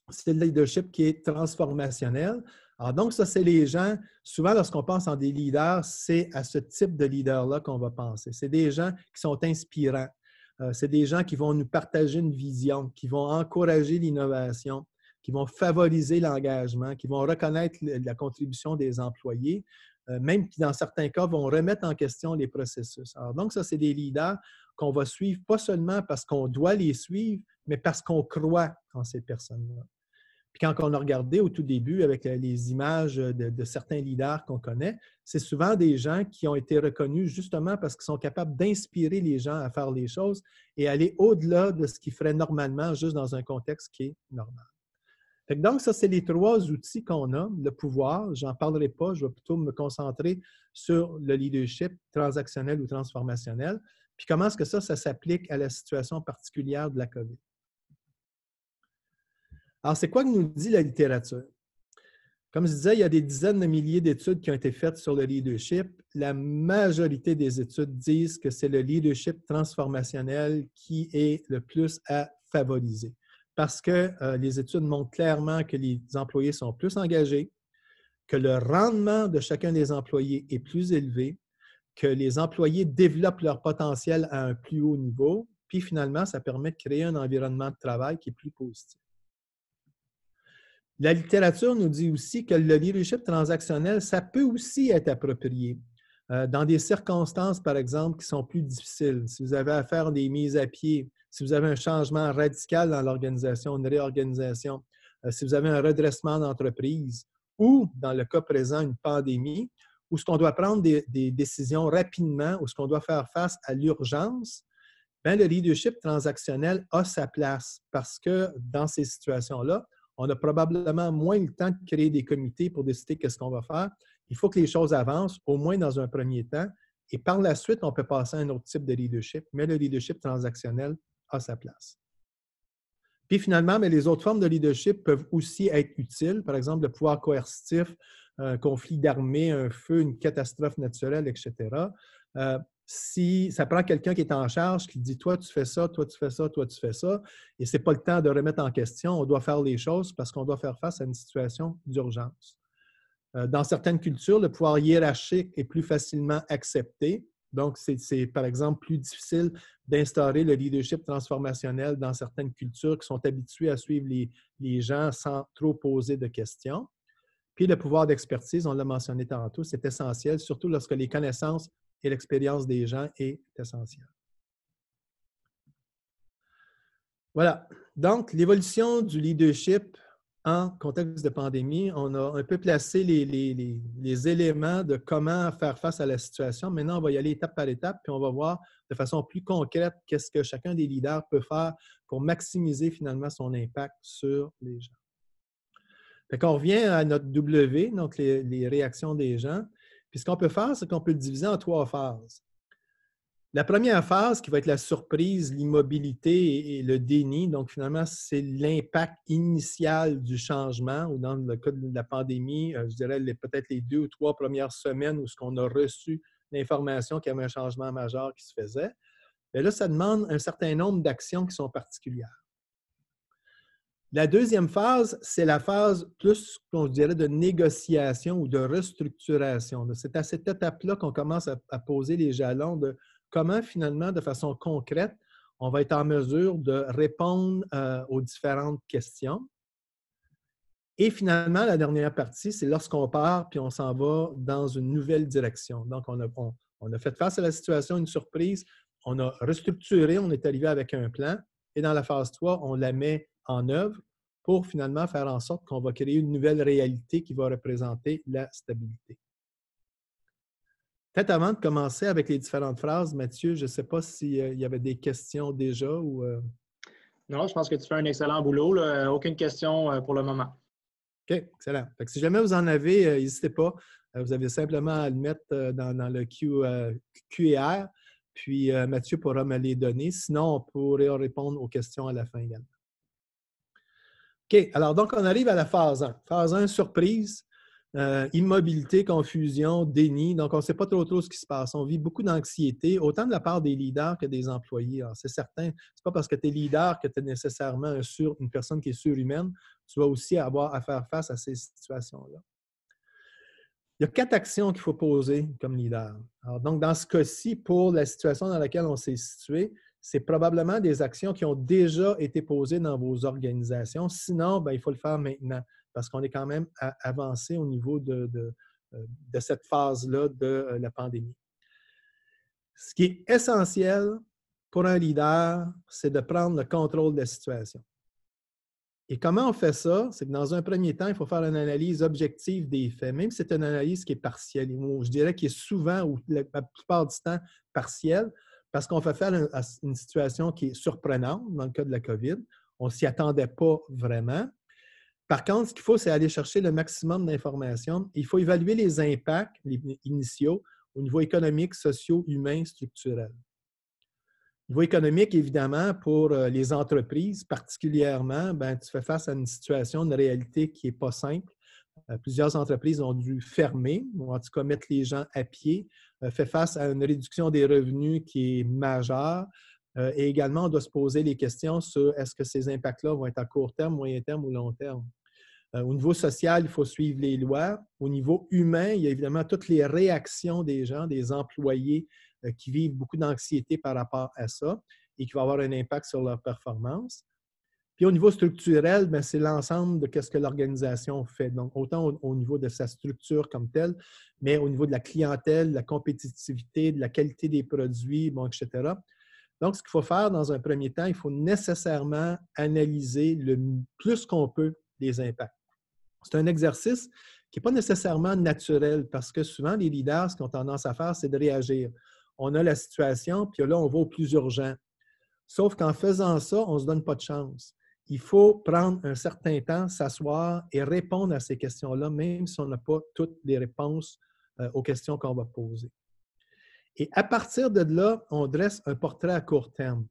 c'est le leadership qui est transformationnel. Alors donc, ça, c'est les gens, souvent lorsqu'on pense en des leaders, c'est à ce type de leader-là qu'on va penser. C'est des gens qui sont inspirants. C'est des gens qui vont nous partager une vision, qui vont encourager l'innovation, qui vont favoriser l'engagement, qui vont reconnaître la contribution des employés, même qui, dans certains cas, vont remettre en question les processus. Alors donc, ça, c'est des leaders qu'on va suivre, pas seulement parce qu'on doit les suivre, mais parce qu'on croit en ces personnes-là. Puis quand on a regardé au tout début avec les images de certains leaders qu'on connaît, c'est souvent des gens qui ont été reconnus justement parce qu'ils sont capables d'inspirer les gens à faire les choses et aller au-delà de ce qu'ils feraient normalement juste dans un contexte qui est normal. Donc, ça, c'est les 3 outils qu'on a. Le pouvoir, je n'en parlerai pas, je vais plutôt me concentrer sur le leadership transactionnel ou transformationnel. Puis comment est-ce que ça s'applique à la situation particulière de la COVID? Alors, c'est quoi que nous dit la littérature? Comme je disais, il y a des dizaines de milliers d'études qui ont été faites sur le leadership. La majorité des études disent que c'est le leadership transformationnel qui est le plus à favoriser parce que les études montrent clairement que les employés sont plus engagés, que le rendement de chacun des employés est plus élevé, que les employés développent leur potentiel à un plus haut niveau, puis finalement, ça permet de créer un environnement de travail qui est plus positif. La littérature nous dit aussi que le leadership transactionnel, ça peut aussi être approprié dans des circonstances, par exemple, qui sont plus difficiles. Si vous avez à faire des mises à pied, si vous avez un changement radical dans l'organisation, une réorganisation, si vous avez un redressement d'entreprise ou, dans le cas présent, une pandémie, où ce qu'on doit prendre des décisions rapidement, où ce qu'on doit faire face à l'urgence, bien, le leadership transactionnel a sa place parce que dans ces situations-là, on a probablement moins le temps de créer des comités pour décider qu'est-ce qu'on va faire. Il faut que les choses avancent, au moins dans un premier temps, et par la suite, on peut passer à un autre type de leadership, mais le leadership transactionnel a sa place. Puis finalement, mais les autres formes de leadership peuvent aussi être utiles. Par exemple, le pouvoir coercitif, un conflit d'armée, un feu, une catastrophe naturelle, etc. Si ça prend quelqu'un qui est en charge, qui dit « toi, tu fais ça, toi, tu fais ça, toi, tu fais ça », et ce n'est pas le temps de remettre en question, on doit faire les choses parce qu'on doit faire face à une situation d'urgence. Dans certaines cultures, le pouvoir hiérarchique est plus facilement accepté. Donc, c'est par exemple plus difficile d'instaurer le leadership transformationnel dans certaines cultures qui sont habituées à suivre les gens sans trop poser de questions. Puis le pouvoir d'expertise, on l'a mentionné tantôt, c'est essentiel, surtout lorsque les connaissances et l'expérience des gens est essentielle. Voilà. Donc, l'évolution du leadership en contexte de pandémie, on a un peu placé les éléments de comment faire face à la situation. Maintenant, on va y aller étape par étape, puis on va voir de façon plus concrète qu'est-ce que chacun des leaders peut faire pour maximiser finalement son impact sur les gens. Fait qu'on revient à notre W, donc les réactions des gens. Puis ce qu'on peut faire, c'est qu'on peut le diviser en 3 phases. La première phase, qui va être la surprise, l'immobilité et le déni, donc finalement, c'est l'impact initial du changement, ou dans le cas de la pandémie, je dirais peut-être les 2 ou 3 premières semaines où on a reçu l'information qu'il y avait un changement majeur qui se faisait. Bien là, ça demande un certain nombre d'actions qui sont particulières. La deuxième phase, c'est la phase plus, qu'on dirait, de négociation ou de restructuration. C'est à cette étape-là qu'on commence à poser les jalons de comment, finalement, de façon concrète, on va être en mesure de répondre aux différentes questions. Et finalement, la dernière partie, c'est lorsqu'on part puis on s'en va dans une nouvelle direction. Donc, on a fait face à la situation, une surprise, on a restructuré, on est arrivé avec un plan. Et dans la phase 3, on la met en œuvre pour finalement faire en sorte qu'on va créer une nouvelle réalité qui va représenter la stabilité. Peut-être avant de commencer avec les différentes phrases, Mathieu, je ne sais pas s'il y avait des questions déjà ou… Non, je pense que tu fais un excellent boulot. Là. Aucune question pour le moment. OK, excellent. Fait que si jamais vous en avez, n'hésitez pas. Vous avez simplement à le mettre dans le QR, puis Mathieu pourra me les donner. Sinon, on pourrait répondre aux questions à la fin également. OK, alors donc on arrive à la phase 1. Phase 1, surprise, immobilité, confusion, déni. Donc, on ne sait pas trop ce qui se passe. On vit beaucoup d'anxiété, autant de la part des leaders que des employés. C'est certain, ce n'est pas parce que tu es leader que tu es nécessairement une personne qui est surhumaine. Tu vas aussi avoir à faire face à ces situations-là. Il y a 4 actions qu'il faut poser comme leader. Alors, donc, dans ce cas-ci, pour la situation dans laquelle on s'est situé, c'est probablement des actions qui ont déjà été posées dans vos organisations. Sinon, bien, il faut le faire maintenant parce qu'on est quand même avancé au niveau de cette phase-là de la pandémie. Ce qui est essentiel pour un leader, c'est de prendre le contrôle de la situation. Et comment on fait ça? C'est que dans un premier temps, il faut faire une analyse objective des faits, même si c'est une analyse qui est partielle, ou je dirais qui est souvent, ou la plupart du temps, partielle, parce qu'on fait faire une situation qui est surprenante, dans le cas de la COVID. On ne s'y attendait pas vraiment. Par contre, ce qu'il faut, c'est aller chercher le maximum d'informations. Il faut évaluer les impacts initiaux au niveau économique, social, humain, structurel. Au niveau économique, évidemment, pour les entreprises particulièrement, bien, tu fais face à une situation, une réalité qui n'est pas simple. Plusieurs entreprises ont dû fermer, ou en tout cas mettre les gens à pied, fait face à une réduction des revenus qui est majeure. Et également, on doit se poser les questions sur est-ce que ces impacts-là vont être à court terme, moyen terme ou long terme. Au niveau social, il faut suivre les lois. Au niveau humain, il y a évidemment toutes les réactions des gens, des employés qui vivent beaucoup d'anxiété par rapport à ça et qui vont avoir un impact sur leur performance. Puis au niveau structurel, c'est l'ensemble de ce que l'organisation fait. Donc, autant au niveau de sa structure comme telle, mais au niveau de la clientèle, de la compétitivité, de la qualité des produits, bon, etc. Donc, ce qu'il faut faire dans un premier temps, il faut nécessairement analyser le plus qu'on peut les impacts. C'est un exercice qui n'est pas nécessairement naturel parce que souvent, les leaders, ce qu'ils ont tendance à faire, c'est de réagir. On a la situation, puis là, on va au plus urgent. Sauf qu'en faisant ça, on ne se donne pas de chance. Il faut prendre un certain temps, s'asseoir et répondre à ces questions-là, même si on n'a pas toutes les réponses aux questions qu'on va poser. Et à partir de là, on dresse un portrait à court terme.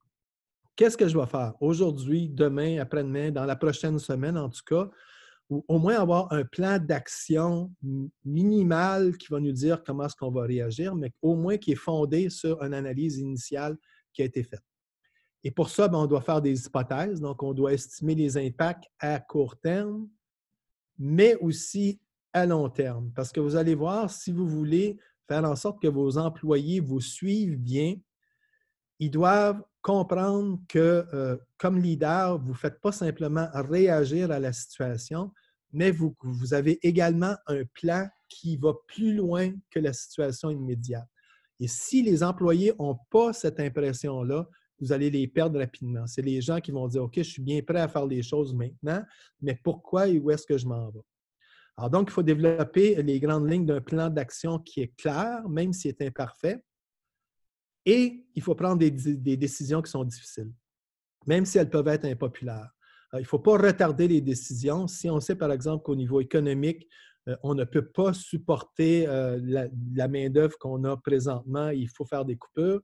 qu'est-ce que je vais faire aujourd'hui, demain, après-demain, dans la prochaine semaine en tout cas, ou au moins avoir un plan d'action minimal qui va nous dire comment est-ce qu'on va réagir, mais au moins qui est fondé sur une analyse initiale qui a été faite. Et pour ça, on doit faire des hypothèses, donc on doit estimer les impacts à court terme, mais aussi à long terme. Parce que vous allez voir, si vous voulez faire en sorte que vos employés vous suivent bien, ils doivent comprendre que, comme leader, vous ne faites pas simplement réagir à la situation, mais vous avez également un plan qui va plus loin que la situation immédiate. Et si les employés n'ont pas cette impression-là, vous allez les perdre rapidement. C'est les gens qui vont dire « OK, je suis bien prêt à faire les choses maintenant, mais pourquoi et où est-ce que je m'en vais? » Alors donc, il faut développer les grandes lignes d'un plan d'action qui est clair, même s'il est imparfait. Et il faut prendre des décisions qui sont difficiles, même si elles peuvent être impopulaires. Il ne faut pas retarder les décisions. Si on sait, par exemple, qu'au niveau économique, on ne peut pas supporter la main-d'œuvre qu'on a présentement, il faut faire des coupures,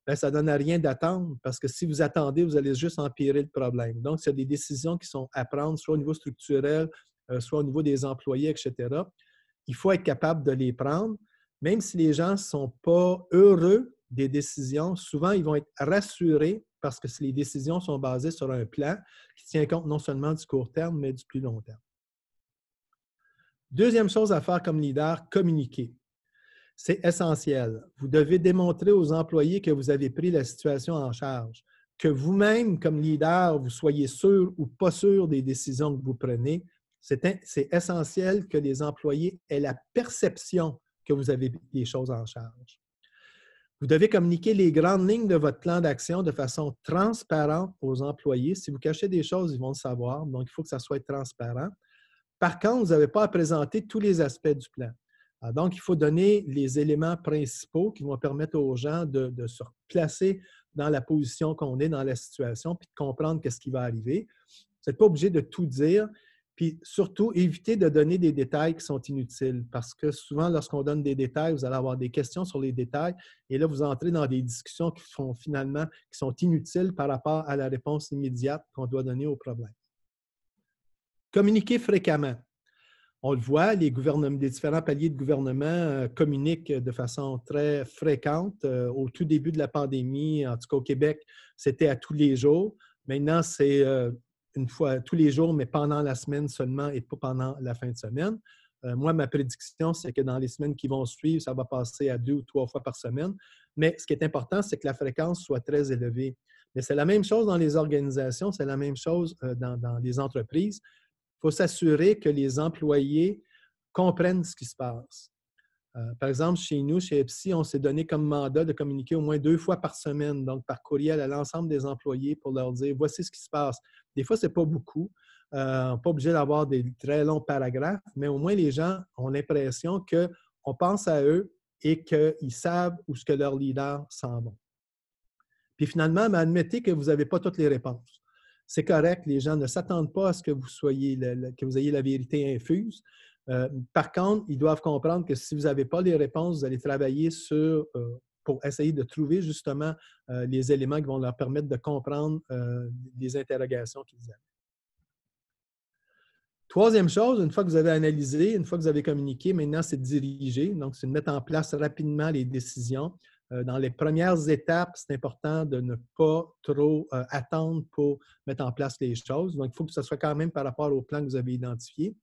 bien, ça ne donne à rien d'attendre parce que si vous attendez, vous allez juste empirer le problème. Donc, il y a des décisions qui sont à prendre, soit au niveau structurel, soit au niveau des employés, etc. Il faut être capable de les prendre. Même si les gens ne sont pas heureux des décisions, souvent, ils vont être rassurés parce que les décisions sont basées sur un plan qui tient compte non seulement du court terme, mais du plus long terme. Deuxième chose à faire comme leader, communiquer. C'est essentiel. Vous devez démontrer aux employés que vous avez pris la situation en charge, que vous-même, comme leader, vous soyez sûr ou pas sûr des décisions que vous prenez. C'est essentiel que les employés aient la perception que vous avez les choses en charge. Vous devez communiquer les grandes lignes de votre plan d'action de façon transparente aux employés. Si vous cachez des choses, ils vont le savoir. Donc, il faut que ça soit transparent. Par contre, vous n'avez pas à présenter tous les aspects du plan. Donc, il faut donner les éléments principaux qui vont permettre aux gens de se placer dans la position qu'on est, dans la situation, puis de comprendre qu'est-ce qui va arriver. Vous n'êtes pas obligé de tout dire. Puis surtout, évitez de donner des détails qui sont inutiles parce que souvent, lorsqu'on donne des détails, vous allez avoir des questions sur les détails et là, vous entrez dans des discussions qui sont inutiles par rapport à la réponse immédiate qu'on doit donner au problème. Communiquer fréquemment. On le voit, les différents paliers de gouvernement communiquent de façon très fréquente. Au tout début de la pandémie, en tout cas au Québec, c'était à tous les jours. Maintenant, c'est une fois tous les jours, mais pendant la semaine seulement et pas pendant la fin de semaine. Moi, ma prédiction, c'est que dans les semaines qui vont suivre, ça va passer à 2 ou 3 fois par semaine. Mais ce qui est important, c'est que la fréquence soit très élevée. Mais c'est la même chose dans les organisations, c'est la même chose dans les entreprises. Il faut s'assurer que les employés comprennent ce qui se passe. Par exemple, chez nous, chez EPSI, on s'est donné comme mandat de communiquer au moins 2 fois par semaine, donc par courriel à l'ensemble des employés pour leur dire « voici ce qui se passe ». Des fois, ce n'est pas beaucoup. On n'est pas obligé d'avoir des très longs paragraphes, mais au moins les gens ont l'impression qu'on pense à eux et qu'ils savent où ce que leurs leaders s'en vont. Puis finalement, admettez que vous n'avez pas toutes les réponses. C'est correct, les gens ne s'attendent pas à ce que vous ayez la vérité infuse. Par contre, ils doivent comprendre que si vous n'avez pas les réponses, vous allez travailler pour essayer de trouver justement les éléments qui vont leur permettre de comprendre les interrogations qu'ils ont. Troisième chose, une fois que vous avez analysé, une fois que vous avez communiqué, maintenant, c'est de diriger. Donc, c'est de mettre en place rapidement les décisions. Dans les premières étapes, c'est important de ne pas trop attendre pour mettre en place les choses. Donc, il faut que ce soit quand même par rapport au plan que vous avez identifié.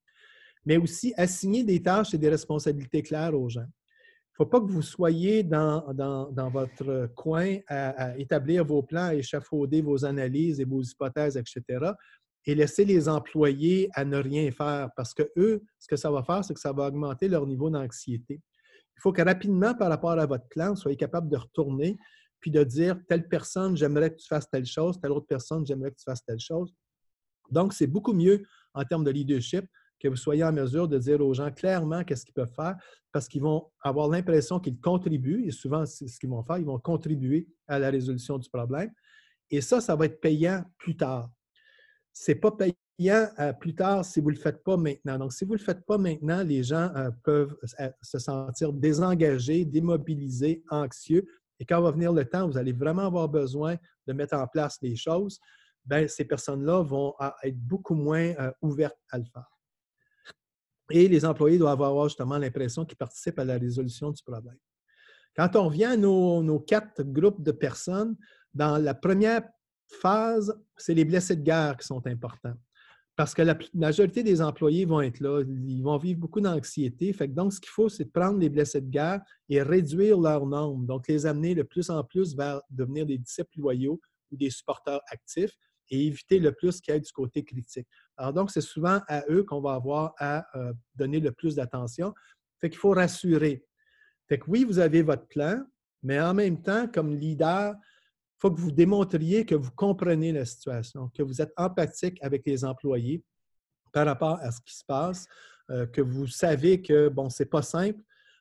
Mais aussi, assigner des tâches et des responsabilités claires aux gens. Il ne faut pas que vous soyez dans votre coin à établir vos plans, à échafauder vos analyses et vos hypothèses, etc., et laisser les employés à ne rien faire parce que eux, ce que ça va faire, c'est que ça va augmenter leur niveau d'anxiété. Il faut que rapidement, par rapport à votre plan, vous soyez capable de retourner puis de dire « telle personne, j'aimerais que tu fasses telle chose, telle autre personne, j'aimerais que tu fasses telle chose ». Donc, c'est beaucoup mieux en termes de leadership que vous soyez en mesure de dire aux gens clairement qu'est-ce qu'ils peuvent faire parce qu'ils vont avoir l'impression qu'ils contribuent et souvent, c'est ce qu'ils vont faire, ils vont contribuer à la résolution du problème. Et ça va être payant plus tard. Ce n'est pas payant plus tard si vous ne le faites pas maintenant. Donc, si vous ne le faites pas maintenant, les gens peuvent se sentir désengagés, démobilisés, anxieux Et quand va venir le temps où vous allez vraiment avoir besoin de mettre en place les choses, bien, ces personnes-là vont être beaucoup moins ouvertes à le faire. Et les employés doivent avoir justement l'impression qu'ils participent à la résolution du problème. Quand on revient à nos 4 groupes de personnes, dans la première phase, c'est les blessés de guerre qui sont importants. Parce que la majorité des employés vont être là, ils vont vivre beaucoup d'anxiété. Donc, ce qu'il faut, c'est de prendre les blessés de guerre et réduire leur nombre. Donc, les amener de plus en plus vers devenir des disciples loyaux ou des supporters actifs et éviter le plus qu'il y ait du côté critique. Alors, donc, c'est souvent à eux qu'on va avoir à donner le plus d'attention. Fait qu'il faut rassurer. Fait que oui, vous avez votre plan, mais en même temps, comme leader, il faut que vous démontriez que vous comprenez la situation, que vous êtes empathique avec les employés par rapport à ce qui se passe, que vous savez que, bon, ce n'est pas simple,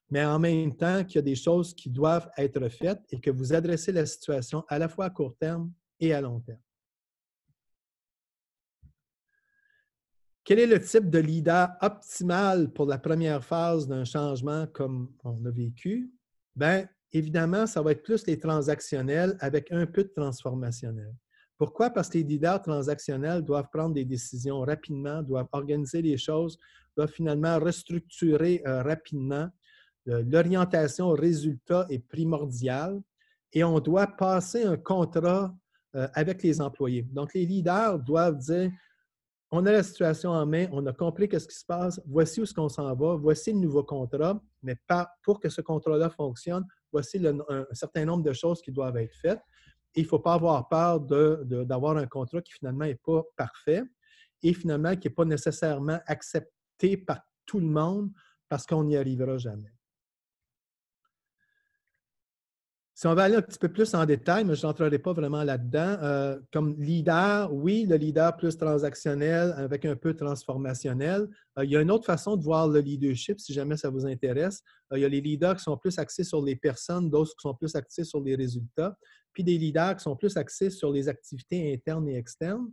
mais en même temps qu'il y a des choses qui doivent être faites et que vous adressez la situation à la fois à court terme et à long terme. Quel est le type de leader optimal pour la première phase d'un changement comme on a vécu? Bien, évidemment, ça va être plus les transactionnels avec un peu de transformationnel. Pourquoi? Parce que les leaders transactionnels doivent prendre des décisions rapidement, doivent organiser les choses, doivent finalement restructurer rapidement. L'orientation au résultat est primordiale et on doit passer un contrat avec les employés. Donc, les leaders doivent dire on a la situation en main, on a compris ce qui se passe, voici où est-ce qu'on s'en va, voici le nouveau contrat, mais pour que ce contrat-là fonctionne, voici un certain nombre de choses qui doivent être faites. Et il ne faut pas avoir peur d'avoir un contrat qui finalement n'est pas parfait et finalement qui n'est pas nécessairement accepté par tout le monde parce qu'on n'y arrivera jamais. Si on va aller un petit peu plus en détail, mais je n'entrerai pas vraiment là-dedans, comme leader, oui, le leader plus transactionnel avec un peu transformationnel. Il y a une autre façon de voir le leadership, si jamais ça vous intéresse. Il y a les leaders qui sont plus axés sur les personnes, d'autres qui sont plus axés sur les résultats, puis des leaders qui sont plus axés sur les activités internes et externes.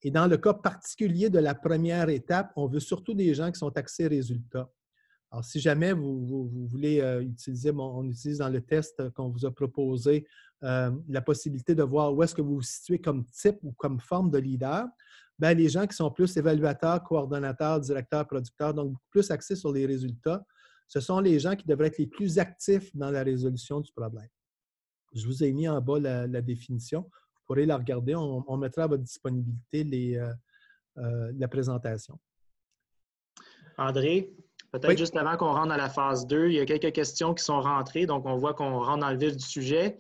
Et dans le cas particulier de la première étape, on veut surtout des gens qui sont axés résultats. Alors, si jamais vous voulez utiliser, on utilise dans le test qu'on vous a proposé la possibilité de voir où est-ce que vous vous situez comme type ou comme forme de leader, bien, les gens qui sont plus évaluateurs, coordonnateurs, directeurs, producteurs, donc beaucoup plus axés sur les résultats, ce sont les gens qui devraient être les plus actifs dans la résolution du problème. Je vous ai mis en bas la définition. Vous pourrez la regarder. On mettra à votre disponibilité la présentation. André, peut-être Oui. juste avant qu'on rentre dans la phase 2, il y a quelques questions qui sont rentrées, donc on voit qu'on rentre dans le vif du sujet.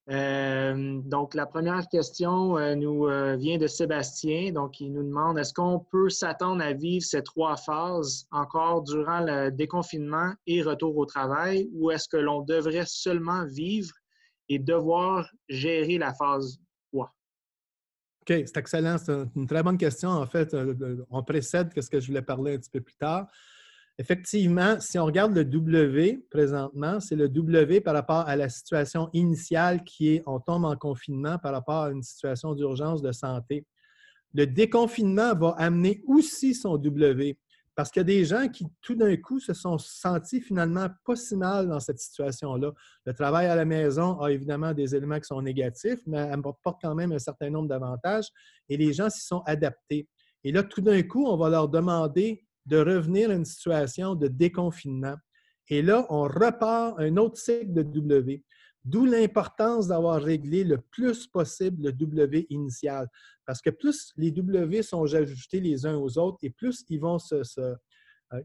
Donc, la première question nous vient de Sébastien. Donc, il nous demande, est-ce qu'on peut s'attendre à vivre ces 3 phases encore durant le déconfinement et retour au travail, ou est-ce que l'on devrait seulement vivre et devoir gérer la phase 3? OK, c'est excellent. C'est une très bonne question. En fait, on précède ce que je voulais parler un petit peu plus tard. Effectivement, si on regarde le W présentement, c'est le W par rapport à la situation initiale qui est on tombe en confinement par rapport à une situation d'urgence de santé. Le déconfinement va amener aussi son W parce qu'il y a des gens qui, tout d'un coup, se sont sentis finalement pas si mal dans cette situation-là. Le travail à la maison a évidemment des éléments qui sont négatifs, mais elle apporte quand même un certain nombre d'avantages et les gens s'y sont adaptés. Et là, tout d'un coup, on va leur demander de revenir à une situation de déconfinement. Et là, on repart un autre cycle de W. D'où l'importance d'avoir réglé le plus possible le W initial. Parce que plus les W sont ajoutés les uns aux autres et plus ils vont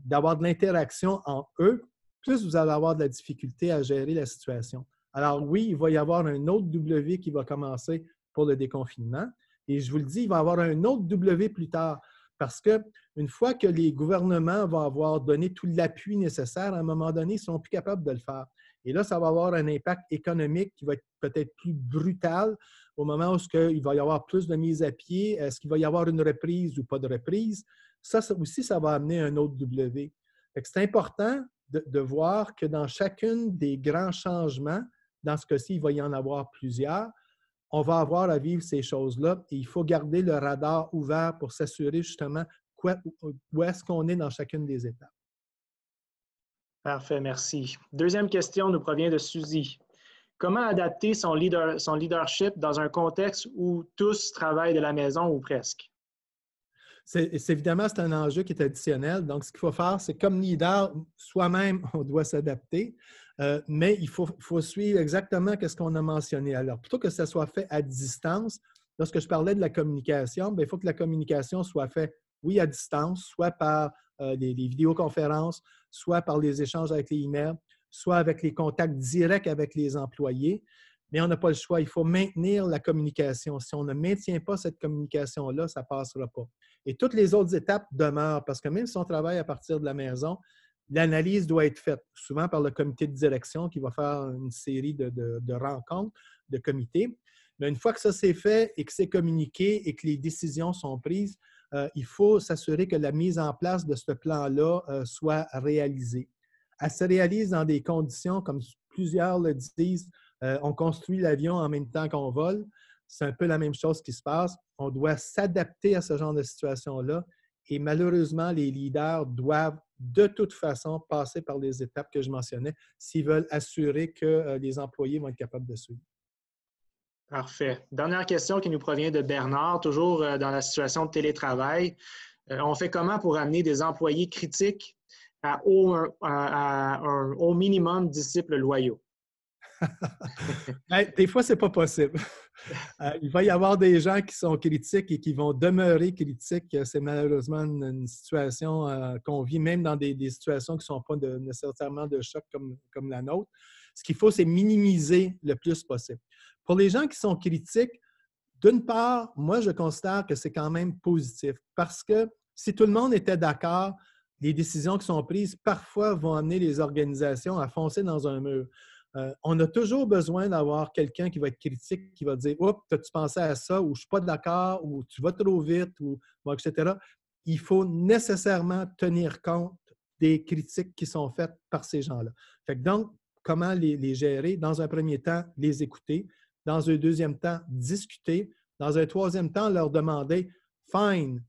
d'avoir de l'interaction entre eux, plus vous allez avoir de la difficulté à gérer la situation. Alors oui, il va y avoir un autre W qui va commencer pour le déconfinement. Et je vous le dis, il va y avoir un autre W plus tard. Parce qu'une fois que les gouvernements vont avoir donné tout l'appui nécessaire, à un moment donné, ils ne seront plus capables de le faire. Et là, ça va avoir un impact économique qui va être peut-être plus brutal au moment où il va y avoir plus de mise à pied. Est-ce qu'il va y avoir une reprise ou pas de reprise? Ça aussi, ça va amener un autre W. C'est important de voir que dans chacune des grands changements, dans ce cas-ci, il va y en avoir plusieurs, on va avoir à vivre ces choses-là et il faut garder le radar ouvert pour s'assurer justement où est-ce qu'on est dans chacune des étapes. Parfait, merci. Deuxième question nous provient de Suzy. comment adapter son leadership dans un contexte où tous travaillent de la maison ou presque? Évidemment, c'est un enjeu qui est additionnel. Donc, ce qu'il faut faire, c'est comme leader, soi-même, on doit s'adapter, mais il faut suivre exactement ce qu'on a mentionné. Alors, plutôt que ça soit fait à distance, lorsque je parlais de la communication, bien, il faut que la communication soit faite, oui, à distance, soit par des vidéoconférences, soit par les échanges avec les emails, soit avec les contacts directs avec les employés. Mais on n'a pas le choix. Il faut maintenir la communication. Si on ne maintient pas cette communication-là, ça ne passera pas. Et toutes les autres étapes demeurent parce que même si on travaille à partir de la maison, l'analyse doit être faite souvent par le comité de direction qui va faire une série de rencontres, de comités. Mais une fois que ça c'est fait et que c'est communiqué et que les décisions sont prises, il faut s'assurer que la mise en place de ce plan-là soit réalisée. Elle se réalise dans des conditions, comme plusieurs le disent, on construit l'avion en même temps qu'on vole. C'est un peu la même chose qui se passe. On doit s'adapter à ce genre de situation-là et malheureusement, les leaders doivent de toute façon passer par les étapes que je mentionnais s'ils veulent assurer que les employés vont être capables de suivre. Parfait. Dernière question qui nous provient de Bernard, toujours dans la situation de télétravail. On fait comment pour amener des employés critiques à un au minimum disciples loyaux? Des fois, ce n'est pas possible. Il va y avoir des gens qui sont critiques et qui vont demeurer critiques. C'est malheureusement une situation qu'on vit même dans des situations qui ne sont pas nécessairement de choc comme la nôtre. Ce qu'il faut, c'est minimiser le plus possible. Pour les gens qui sont critiques, d'une part, moi, je considère que c'est quand même positif parce que si tout le monde était d'accord, les décisions qui sont prises parfois vont amener les organisations à foncer dans un mur. On a toujours besoin d'avoir quelqu'un qui va être critique, qui va dire « Oups, as-tu pensé à ça? » ou « Je ne suis pas d'accord » ou « Tu vas trop vite » ou etc. Il faut nécessairement tenir compte des critiques qui sont faites par ces gens-là. Donc, comment les gérer? Dans un premier temps, les écouter. Dans un deuxième temps, discuter. Dans un troisième temps, leur demander « Fine,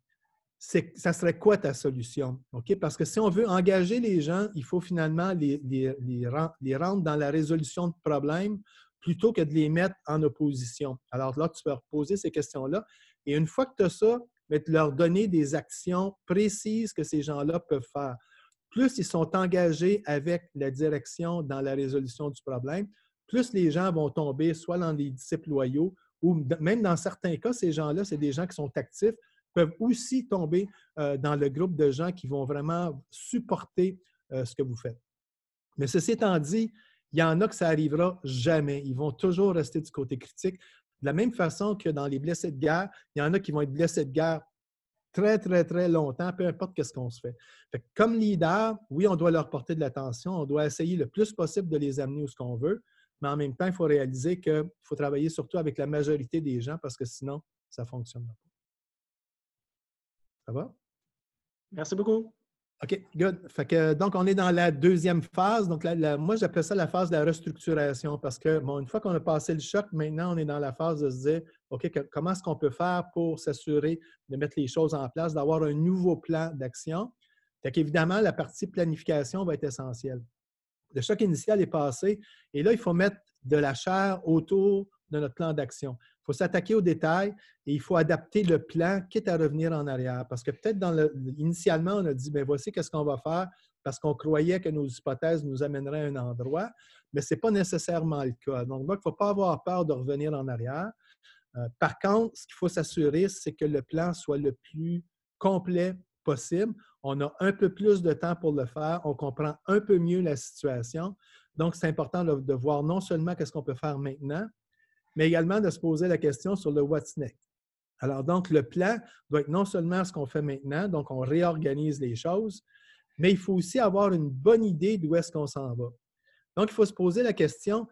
ça serait quoi ta solution? » Okay? Parce que si on veut engager les gens, il faut finalement les rendre dans la résolution de problèmes plutôt que de les mettre en opposition. Alors là, tu peux leur poser ces questions-là. Et une fois que tu as ça, tu leur donner des actions précises que ces gens-là peuvent faire. Plus ils sont engagés avec la direction dans la résolution du problème, plus les gens vont tomber soit dans des disciples loyaux ou même dans certains cas, ces gens-là, c'est des gens qui sont actifs, peuvent aussi tomber dans le groupe de gens qui vont vraiment supporter ce que vous faites. Mais ceci étant dit, il y en a que ça n'arrivera jamais. Ils vont toujours rester du côté critique. De la même façon que dans les blessés de guerre, il y en a qui vont être blessés de guerre très, très, très longtemps, peu importe ce qu'on se fait. Comme leader, oui, on doit leur porter de l'attention, on doit essayer le plus possible de les amener où ce qu'on veut, mais en même temps, il faut réaliser qu'il faut travailler surtout avec la majorité des gens parce que sinon, ça ne fonctionnera pas. Ça va? Merci beaucoup. OK, good. Donc, on est dans la deuxième phase. Donc, moi, j'appelle ça la phase de la restructuration parce que, bon, une fois qu'on a passé le choc, maintenant, on est dans la phase de se dire, OK, comment est-ce qu'on peut faire pour s'assurer de mettre les choses en place, d'avoir un nouveau plan d'action? Fait qu'évidemment, la partie planification va être essentielle. Le choc initial est passé et là, il faut mettre de la chair autour de notre plan d'action. Il faut s'attaquer aux détails et il faut adapter le plan, quitte à revenir en arrière. Parce que peut-être initialement, on a dit, bien voici qu'est-ce qu'on va faire parce qu'on croyait que nos hypothèses nous amèneraient à un endroit, mais ce n'est pas nécessairement le cas. Donc, il ne faut pas avoir peur de revenir en arrière. Par contre, ce qu'il faut s'assurer, c'est que le plan soit le plus complet possible. On a un peu plus de temps pour le faire. On comprend un peu mieux la situation. Donc, c'est important de voir non seulement qu'est-ce qu'on peut faire maintenant, mais également de se poser la question sur le what's next. Alors, donc, le plan doit être non seulement ce qu'on fait maintenant, donc on réorganise les choses, mais il faut aussi avoir une bonne idée d'où est-ce qu'on s'en va. Donc, il faut se poser la question,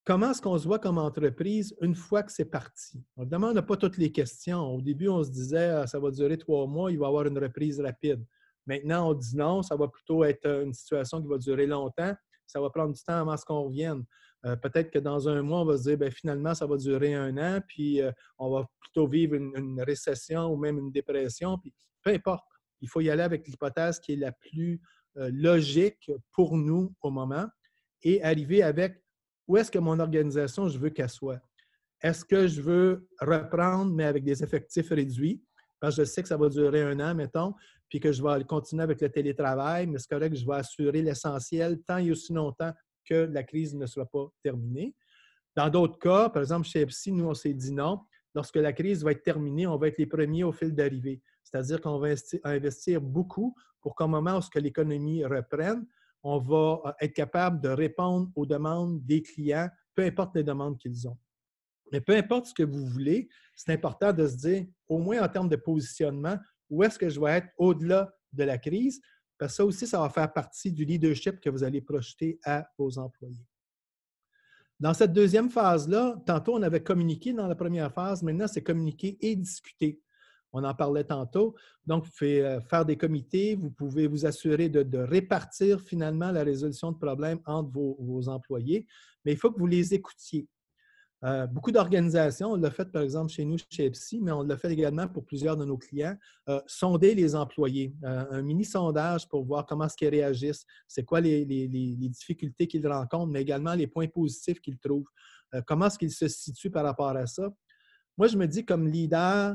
comment est-ce qu'on se voit comme entreprise une fois que c'est parti? Évidemment, on n'a pas toutes les questions. Au début, on se disait, ça va durer 3 mois, il va y avoir une reprise rapide. Maintenant, on dit non, ça va plutôt être une situation qui va durer longtemps. Ça va prendre du temps avant qu'on revienne. Peut-être que dans un mois, on va se dire, bien, finalement, ça va durer 1 an, puis on va plutôt vivre une récession ou même une dépression. Puis, peu importe, il faut y aller avec l'hypothèse qui est la plus logique pour nous au moment et arriver avec où est-ce que mon organisation, je veux qu'elle soit? Est-ce que je veux reprendre, mais avec des effectifs réduits? Parce que je sais que ça va durer 1 an, mettons, puis que je vais continuer avec le télétravail, mais c'est correct que je vais assurer l'essentiel tant et aussi longtemps que la crise ne sera pas terminée. Dans d'autres cas, par exemple, chez Epsi, nous, on s'est dit non. Lorsque la crise va être terminée, on va être les premiers au fil d'arrivée. C'est-à-dire qu'on va investir beaucoup pour qu'au moment où l'économie reprenne, on va être capable de répondre aux demandes des clients, peu importe les demandes qu'ils ont. Mais peu importe ce que vous voulez, c'est important de se dire, au moins en termes de positionnement, où est-ce que je vais être au-delà de la crise? Parce que ça aussi, ça va faire partie du leadership que vous allez projeter à vos employés. Dans cette deuxième phase-là, tantôt, on avait communiqué dans la première phase. Maintenant, c'est communiquer et discuter. On en parlait tantôt. Donc, vous pouvez faire des comités. Vous pouvez vous assurer de répartir finalement la résolution de problèmes entre vos employés. Mais il faut que vous les écoutiez. Beaucoup d'organisations, on l'a fait par exemple chez nous, chez Epsi, mais on l'a fait également pour plusieurs de nos clients, sonder les employés, un mini-sondage pour voir comment est-ce qu'ils réagissent, c'est quoi les difficultés qu'ils rencontrent, mais également les points positifs qu'ils trouvent, comment est-ce qu'ils se situent par rapport à ça. Moi, je me dis comme leader,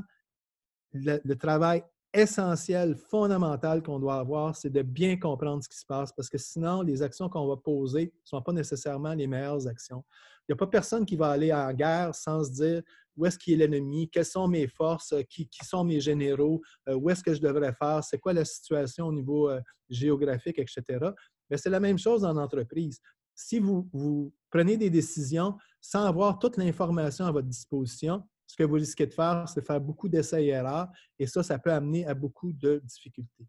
le travail essentiel, fondamental qu'on doit avoir, c'est de bien comprendre ce qui se passe parce que sinon, les actions qu'on va poser ne sont pas nécessairement les meilleures actions. Il n'y a pas personne qui va aller en guerre sans se dire où est-ce qu'il est l'ennemi, quelles sont mes forces, qui sont mes généraux, où est-ce que je devrais faire, c'est quoi la situation au niveau géographique, etc. Mais c'est la même chose en entreprise. Si vous prenez des décisions sans avoir toute l'information à votre disposition, ce que vous risquez de faire, c'est faire beaucoup d'essais et erreurs et ça peut amener à beaucoup de difficultés.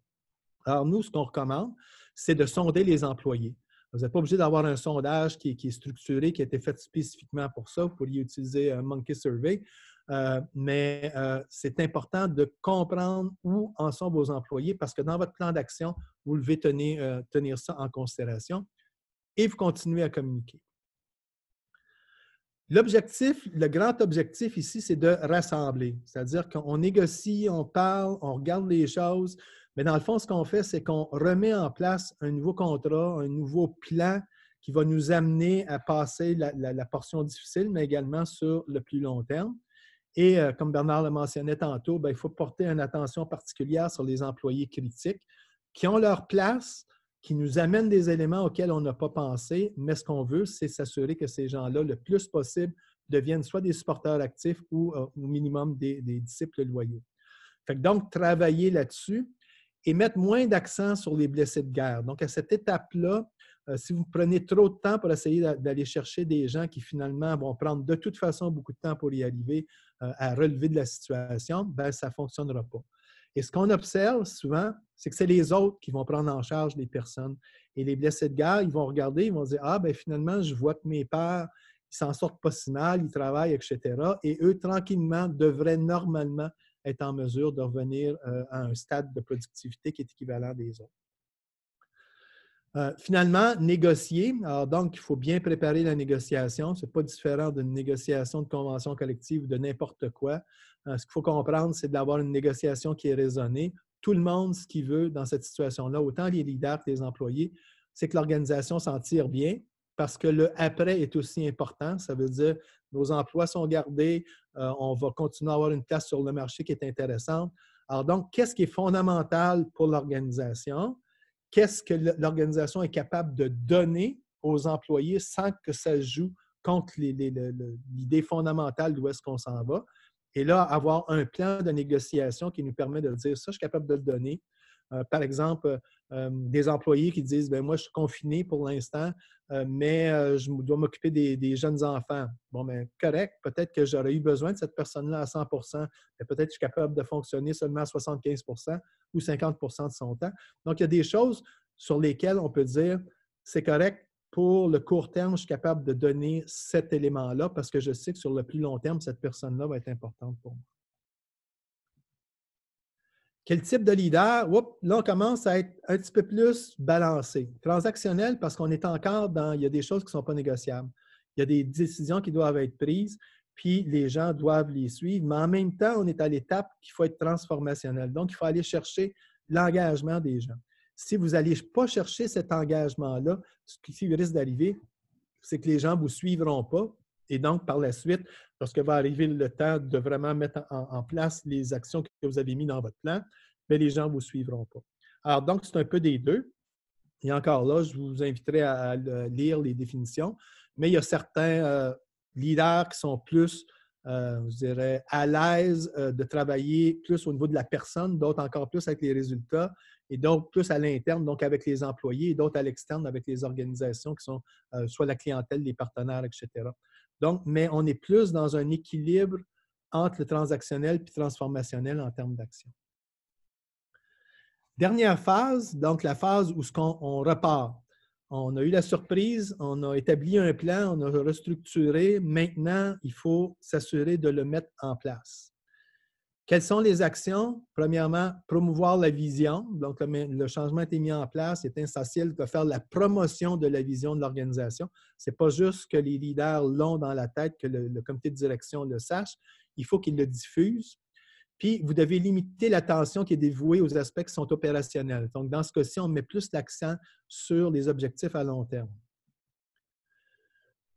Alors, nous, ce qu'on recommande, c'est de sonder les employés. Vous n'êtes pas obligé d'avoir un sondage qui est structuré, qui a été fait spécifiquement pour ça. Vous pourriez utiliser un Monkey Survey, mais c'est important de comprendre où en sont vos employés parce que dans votre plan d'action, vous devez tenir ça en considération et vous continuez à communiquer. L'objectif, le grand objectif ici, c'est de rassembler. C'est-à-dire qu'on négocie, on parle, on regarde les choses, mais dans le fond, ce qu'on fait, c'est qu'on remet en place un nouveau contrat, un nouveau plan qui va nous amener à passer la portion difficile, mais également sur le plus long terme. Et comme Bernard le mentionnait tantôt, bien, il faut porter une attention particulière sur les employés critiques qui ont leur place, qui nous amènent des éléments auxquels on n'a pas pensé, mais ce qu'on veut, c'est s'assurer que ces gens-là, le plus possible, deviennent soit des supporters actifs ou au minimum des disciples loyaux. Donc, travailler là-dessus et mettre moins d'accent sur les blessés de guerre. Donc, à cette étape-là, si vous prenez trop de temps pour essayer d'aller chercher des gens qui finalement vont prendre de toute façon beaucoup de temps pour y arriver à relever de la situation, bien, ça ne fonctionnera pas. Et ce qu'on observe souvent, c'est que c'est les autres qui vont prendre en charge les personnes. Et les blessés de guerre, ils vont regarder, ils vont dire « Ah, bien finalement, je vois que mes pairs, ils s'en sortent pas si mal, ils travaillent, etc. » Et eux, tranquillement, devraient normalement être en mesure de revenir à un stade de productivité qui est équivalent des autres. Finalement, négocier. Alors, donc, il faut bien préparer la négociation. Ce n'est pas différent d'une négociation de convention collective ou de n'importe quoi. Ce qu'il faut comprendre, c'est d'avoir une négociation qui est raisonnée. Tout le monde, ce qu'il veut dans cette situation-là, autant les leaders que les employés, c'est que l'organisation s'en tire bien parce que le après est aussi important. Ça veut dire nos emplois sont gardés, on va continuer à avoir une place sur le marché qui est intéressante. Alors donc, qu'est-ce qui est fondamental pour l'organisation? Qu'est-ce que l'organisation est capable de donner aux employés sans que ça joue contre l'idée fondamentale d'où est-ce qu'on s'en va. Et là, avoir un plan de négociation qui nous permet de dire ça, je suis capable de le donner. Par exemple, des employés qui disent « Moi, je suis confiné pour l'instant, mais je dois m'occuper des jeunes enfants. » Bon, bien, correct. Peut-être que j'aurais eu besoin de cette personne-là à 100 mais peut-être que je suis capable de fonctionner seulement à 75 ou 50 de son temps. Donc, il y a des choses sur lesquelles on peut dire « C'est correct. Pour le court terme, je suis capable de donner cet élément-là parce que je sais que sur le plus long terme, cette personne-là va être importante pour moi. » Quel type de leader? Là, on commence à être un petit peu plus balancé. Transactionnel parce qu'on est encore dans... Il y a des choses qui ne sont pas négociables. Il y a des décisions qui doivent être prises, puis les gens doivent les suivre. Mais en même temps, on est à l'étape qu'il faut être transformationnel. Donc, il faut aller chercher l'engagement des gens. Si vous n'allez pas chercher cet engagement-là, ce qui risque d'arriver, c'est que les gens ne vous suivront pas. Et donc, par la suite, lorsque va arriver le temps de vraiment mettre en place les actions que vous avez mises dans votre plan, bien, les gens ne vous suivront pas. Alors, donc, c'est un peu des deux. Et encore là, je vous inviterai à lire les définitions, mais il y a certains leaders qui sont plus, je dirais, à l'aise de travailler plus au niveau de la personne, d'autres encore plus avec les résultats, et d'autres plus à l'interne, donc avec les employés, et d'autres à l'externe avec les organisations qui sont soit la clientèle, les partenaires, etc. Donc, mais on est plus dans un équilibre entre le transactionnel et transformationnel en termes d'action. Dernière phase, donc la phase où on repart. On a eu la surprise, on a établi un plan, on a restructuré. Maintenant, il faut s'assurer de le mettre en place. Quelles sont les actions? Premièrement, promouvoir la vision. Donc, le changement a été mis en place. Il est essentiel de faire la promotion de la vision de l'organisation. Ce n'est pas juste que les leaders l'ont dans la tête, que le comité de direction le sache. Il faut qu'ils le diffusent. Puis, vous devez limiter l'attention qui est dévouée aux aspects qui sont opérationnels. Donc, dans ce cas-ci, on met plus l'accent sur les objectifs à long terme.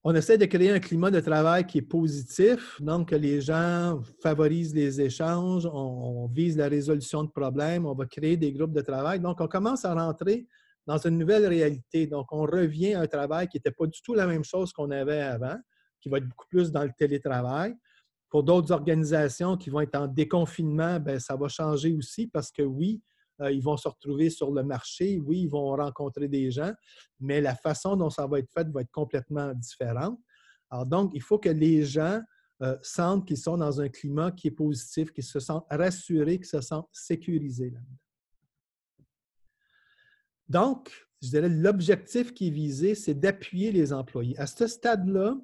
On essaie de créer un climat de travail qui est positif, donc que les gens favorisent les échanges, on vise la résolution de problèmes, on va créer des groupes de travail. Donc, on commence à rentrer dans une nouvelle réalité. Donc, on revient à un travail qui n'était pas du tout la même chose qu'on avait avant, qui va être beaucoup plus dans le télétravail. Pour d'autres organisations qui vont être en déconfinement, bien, ça va changer aussi parce que oui, ils vont se retrouver sur le marché, oui, ils vont rencontrer des gens, mais la façon dont ça va être fait va être complètement différente. Alors donc, il faut que les gens sentent qu'ils sont dans un climat qui est positif, qu'ils se sentent rassurés, qu'ils se sentent sécurisés là-dedans. Donc, je dirais l'objectif qui est visé, c'est d'appuyer les employés. À ce stade-là,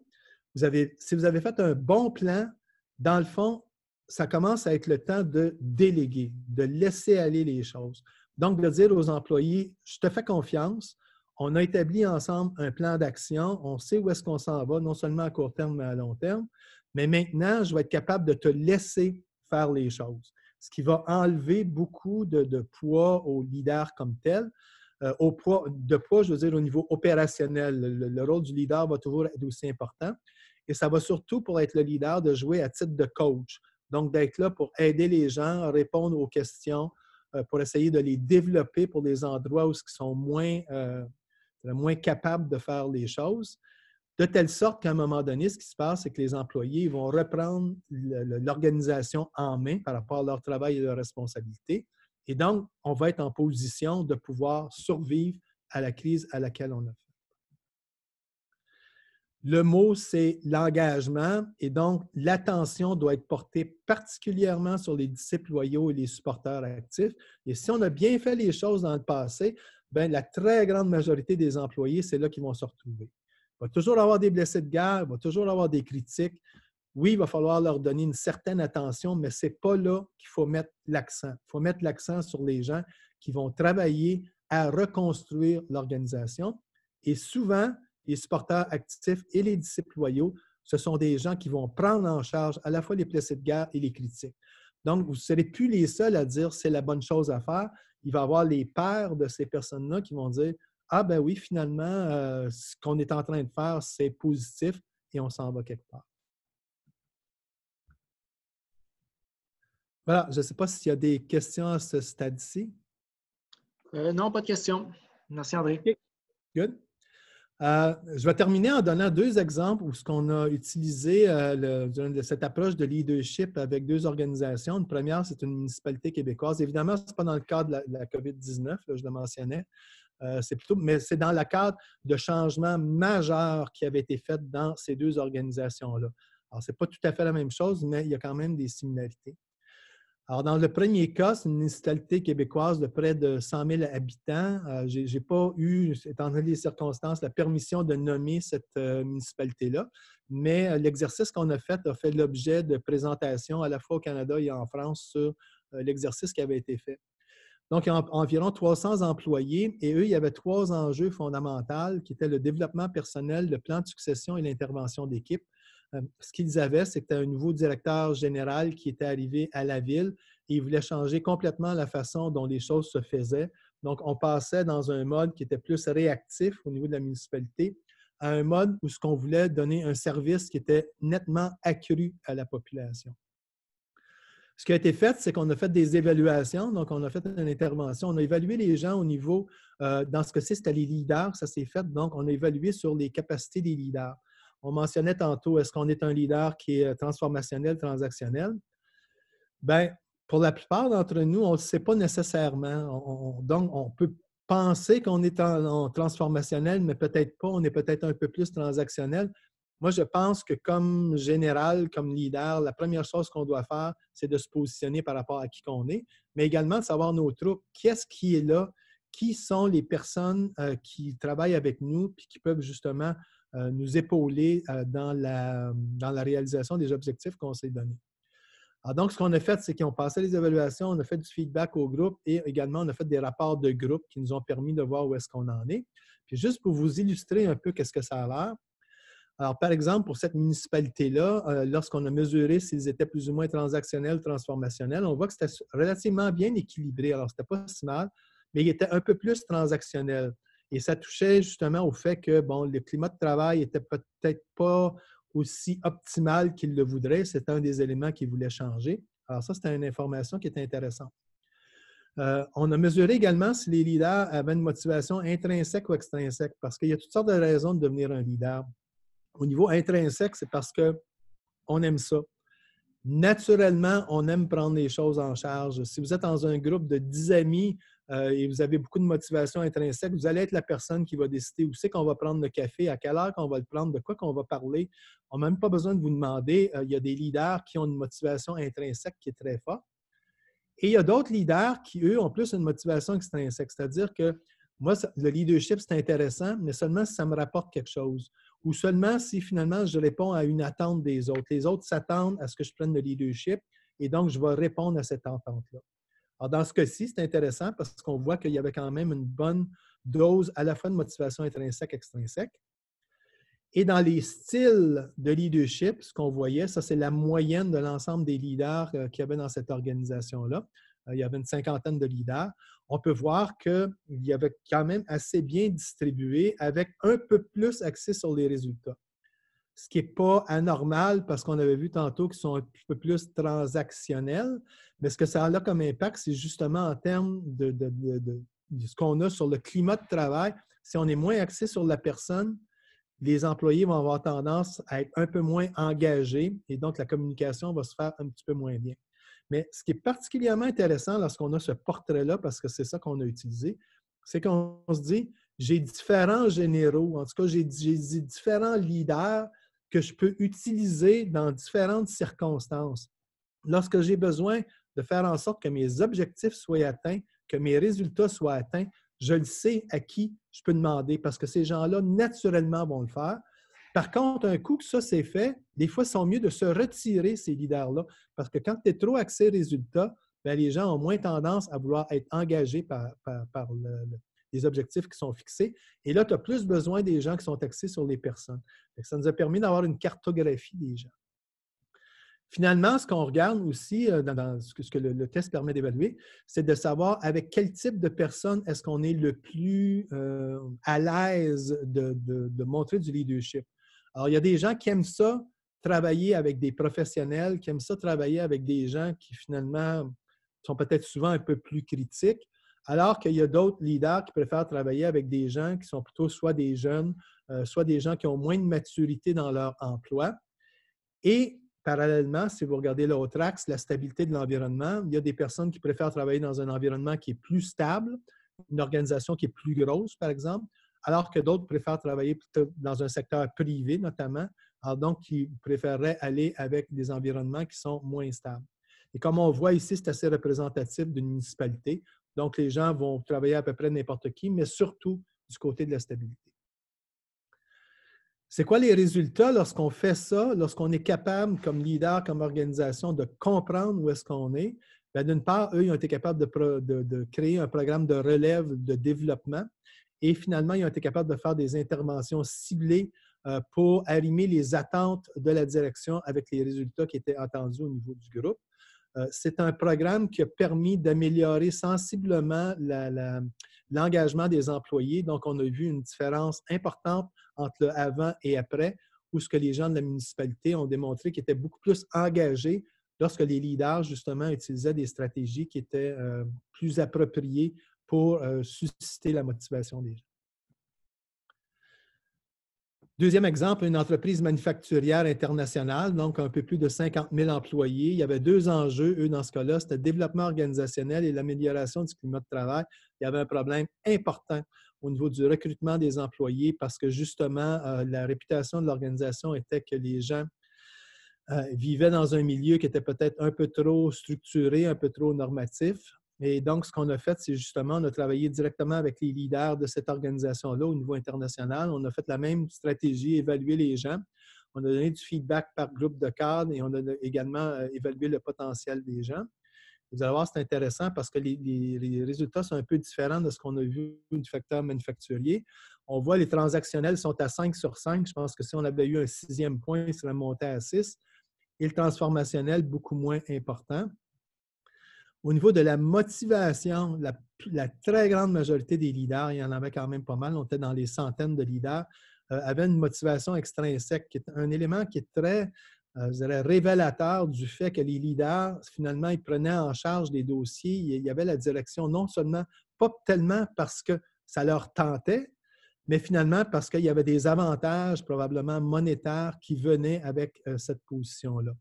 si vous avez fait un bon plan, dans le fond, ça commence à être le temps de déléguer, de laisser aller les choses. Donc, de dire aux employés, je te fais confiance, on a établi ensemble un plan d'action, on sait où est-ce qu'on s'en va, non seulement à court terme, mais à long terme, mais maintenant, je vais être capable de te laisser faire les choses, ce qui va enlever beaucoup de poids aux leaders comme tel. De poids, je veux dire, au niveau opérationnel. Le rôle du leader va toujours être aussi important. Et ça va surtout pour être le leader de jouer à titre de coach. Donc, d'être là pour aider les gens à répondre aux questions, pour essayer de les développer pour des endroits où ils sont moins capables de faire les choses. De telle sorte qu'à un moment donné, ce qui se passe, c'est que les employés vont reprendre l'organisation en main par rapport à leur travail et leurs responsabilités. Et donc, on va être en position de pouvoir survivre à la crise à laquelle on a fait. Le mot, c'est l'engagement et donc l'attention doit être portée particulièrement sur les disciples loyaux et les supporters actifs. Et si on a bien fait les choses dans le passé, bien, la très grande majorité des employés, c'est là qu'ils vont se retrouver. Il va toujours avoir des blessés de guerre, il va toujours avoir des critiques. Oui, il va falloir leur donner une certaine attention, mais ce n'est pas là qu'il faut mettre l'accent. Il faut mettre l'accent sur les gens qui vont travailler à reconstruire l'organisation. Et souvent, les supporters actifs et les disciples loyaux, ce sont des gens qui vont prendre en charge à la fois les blessés de guerre et les critiques. Donc, vous ne serez plus les seuls à dire c'est la bonne chose à faire. Il va y avoir les pairs de ces personnes-là qui vont dire ah ben oui, finalement, ce qu'on est en train de faire, c'est positif et on s'en va quelque part. Voilà, je ne sais pas s'il y a des questions à ce stade-ci. Non, pas de questions. Merci, André. Okay. Good. Je vais terminer en donnant deux exemples où on a utilisé cette approche de leadership avec deux organisations. Une première, c'est une municipalité québécoise. Évidemment, ce n'est pas dans le cadre de la COVID-19, là, je le mentionnais. Mais c'est dans le cadre de changements majeurs qui avaient été faits dans ces deux organisations-là. Alors, ce n'est pas tout à fait la même chose, mais il y a quand même des similarités. Alors, dans le premier cas, c'est une municipalité québécoise de près de 100 000 habitants. Je n'ai pas eu, étant donné les circonstances, la permission de nommer cette municipalité-là, mais l'exercice qu'on a fait l'objet de présentations à la fois au Canada et en France sur l'exercice qui avait été fait. Donc, il y a environ 300 employés et eux, il y avait trois enjeux fondamentaux qui étaient le développement personnel, le plan de succession et l'intervention d'équipe. Ce qu'ils avaient, c'était un nouveau directeur général qui était arrivé à la ville et il voulait changer complètement la façon dont les choses se faisaient. Donc, on passait dans un mode qui était plus réactif au niveau de la municipalité à un mode où ce qu'on voulait donner un service qui était nettement accru à la population. Ce qui a été fait, c'est qu'on a fait des évaluations. Donc, on a fait une intervention. On a évalué les gens au niveau, dans ce cas-ci, c'était les leaders, ça s'est fait. Donc, on a évalué sur les capacités des leaders. On mentionnait tantôt, est-ce qu'on est un leader qui est transformationnel, transactionnel? Bien, pour la plupart d'entre nous, on ne le sait pas nécessairement. Donc, on peut penser qu'on est en transformationnel, mais peut-être pas. On est peut-être un peu plus transactionnel. Moi, je pense que comme général, comme leader, la première chose qu'on doit faire, c'est de se positionner par rapport à qui qu'on est, mais également de savoir nos troupes. Qu'est-ce qui est là? Qui sont les personnes qui travaillent avec nous et qui peuvent justement nous épauler dans la réalisation des objectifs qu'on s'est donnés. Alors donc, ce qu'on a fait, c'est qu'on passait les évaluations, on a fait du feedback au groupe et également, on a fait des rapports de groupe qui nous ont permis de voir où est-ce qu'on en est. Puis juste pour vous illustrer un peu qu'est-ce que ça a l'air. Alors, par exemple, pour cette municipalité-là, lorsqu'on a mesuré s'ils étaient plus ou moins transactionnels, transformationnels, on voit que c'était relativement bien équilibré. Alors, ce n'était pas si mal, mais il était un peu plus transactionnel. Et ça touchait justement au fait que, bon, le climat de travail n'était peut-être pas aussi optimal qu'ils le voudraient. C'était un des éléments qu'ils voulaient changer. Alors, ça, c'était une information qui était intéressante. On a mesuré également si les leaders avaient une motivation intrinsèque ou extrinsèque, parce qu'il y a toutes sortes de raisons de devenir un leader. Au niveau intrinsèque, c'est parce qu'on aime ça. Naturellement, on aime prendre les choses en charge. Si vous êtes dans un groupe de 10 amis et vous avez beaucoup de motivation intrinsèque, vous allez être la personne qui va décider où c'est qu'on va prendre le café, à quelle heure qu'on va le prendre, de quoi qu'on va parler. On n'a même pas besoin de vous demander. Il y a des leaders qui ont une motivation intrinsèque qui est très forte. Et il y a d'autres leaders qui, eux, ont plus une motivation extrinsèque. C'est-à-dire que moi, le leadership, c'est intéressant, mais seulement si ça me rapporte quelque chose. Ou seulement si finalement je réponds à une attente des autres. Les autres s'attendent à ce que je prenne le leadership et donc je vais répondre à cette entente-là. Alors, dans ce cas-ci, c'est intéressant parce qu'on voit qu'il y avait quand même une bonne dose à la fois de motivation intrinsèque et extrinsèque. Et dans les styles de leadership, ce qu'on voyait, ça, c'est la moyenne de l'ensemble des leaders qu'il y avait dans cette organisation-là. Il y avait une cinquantaine de leaders. On peut voir qu'il y avait quand même assez bien distribué avec un peu plus axé sur les résultats. Ce qui n'est pas anormal parce qu'on avait vu tantôt qu'ils sont un peu plus transactionnels, mais ce que ça a comme impact, c'est justement en termes de ce qu'on a sur le climat de travail. Si on est moins axé sur la personne, les employés vont avoir tendance à être un peu moins engagés et donc la communication va se faire un petit peu moins bien. Mais ce qui est particulièrement intéressant lorsqu'on a ce portrait-là, parce que c'est ça qu'on a utilisé, c'est qu'on se dit, j'ai différents généraux, en tout cas, j'ai différents leaders que je peux utiliser dans différentes circonstances. Lorsque j'ai besoin de faire en sorte que mes objectifs soient atteints, que mes résultats soient atteints, je le sais à qui je peux demander parce que ces gens-là, naturellement, vont le faire. Par contre, un coup que ça c'est fait, des fois, c'est mieux de se retirer, ces leaders-là, parce que quand tu es trop axé résultats, bien, les gens ont moins tendance à vouloir être engagés par les objectifs qui sont fixés. Et là, tu as plus besoin des gens qui sont axés sur les personnes. Ça nous a permis d'avoir une cartographie des gens. Finalement, ce qu'on regarde aussi dans ce que le test permet d'évaluer, c'est de savoir avec quel type de personne est-ce qu'on est le plus à l'aise de montrer du leadership. Alors, il y a des gens qui aiment ça, travailler avec des professionnels, qui aiment ça, travailler avec des gens qui finalement sont peut-être souvent un peu plus critiques, alors qu'il y a d'autres leaders qui préfèrent travailler avec des gens qui sont plutôt soit des jeunes, soit des gens qui ont moins de maturité dans leur emploi. Et parallèlement, si vous regardez l'autre axe, la stabilité de l'environnement, il y a des personnes qui préfèrent travailler dans un environnement qui est plus stable, une organisation qui est plus grosse, par exemple, alors que d'autres préfèrent travailler plutôt dans un secteur privé, notamment, alors donc qui préféreraient aller avec des environnements qui sont moins stables. Et comme on voit ici, c'est assez représentatif d'une municipalité. Donc, les gens vont travailler à peu près n'importe qui, mais surtout du côté de la stabilité. C'est quoi les résultats lorsqu'on fait ça, lorsqu'on est capable, comme leader, comme organisation, de comprendre où est-ce qu'on est? Bien, d'une part, eux, ils ont été capables de créer un programme de relève de développement et finalement, ils ont été capables de faire des interventions ciblées pour arrimer les attentes de la direction avec les résultats qui étaient attendus au niveau du groupe. C'est un programme qui a permis d'améliorer sensiblement l'engagement des employés. Donc, on a vu une différence importante entre le avant et après, où ce que les gens de la municipalité ont démontré qu'ils étaient beaucoup plus engagés lorsque les leaders, justement, utilisaient des stratégies qui étaient plus appropriées pour susciter la motivation des gens. Deuxième exemple, une entreprise manufacturière internationale, donc un peu plus de 50 000 employés. Il y avait deux enjeux, eux, dans ce cas-là, c'était le développement organisationnel et l'amélioration du climat de travail. Il y avait un problème important au niveau du recrutement des employés parce que, justement, la réputation de l'organisation était que les gens vivaient dans un milieu qui était peut-être un peu trop structuré, un peu trop normatif. Et donc, ce qu'on a fait, c'est justement, on a travaillé directement avec les leaders de cette organisation-là au niveau international. On a fait la même stratégie, évaluer les gens. On a donné du feedback par groupe de cadres et on a également évalué le potentiel des gens. Vous allez voir, c'est intéressant parce que les résultats sont un peu différents de ce qu'on a vu du facteur manufacturier. On voit les transactionnels sont à 5 sur 5. Je pense que si on avait eu un 6e point, il serait monté à 6. Et le transformationnel, beaucoup moins important. Au niveau de la motivation, la très grande majorité des leaders, il y en avait quand même pas mal, on était dans les centaines de leaders, avaient une motivation extrinsèque, qui est un élément qui est très, je dirais, révélateur du fait que les leaders, finalement, ils prenaient en charge des dossiers, il y avait la direction, non seulement, pas tellement parce que ça leur tentait, mais finalement parce qu'il y avait des avantages probablement monétaires qui venaient avec cette position-là.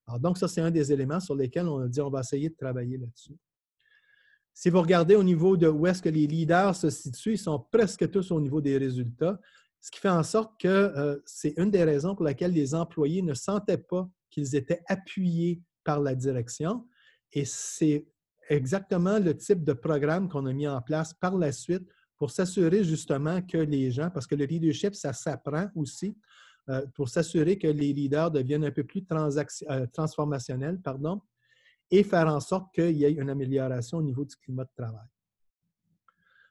Alors, donc, ça, c'est un des éléments sur lesquels on a dit on va essayer de travailler là-dessus. Si vous regardez au niveau de où est-ce que les leaders se situent, ils sont presque tous au niveau des résultats, ce qui fait en sorte que c'est une des raisons pour laquelle les employés ne sentaient pas qu'ils étaient appuyés par la direction. Et c'est exactement le type de programme qu'on a mis en place par la suite pour s'assurer justement que les gens, parce que le leadership, ça s'apprend aussi, pour s'assurer que les leaders deviennent un peu plus transformationnels, et faire en sorte qu'il y ait une amélioration au niveau du climat de travail.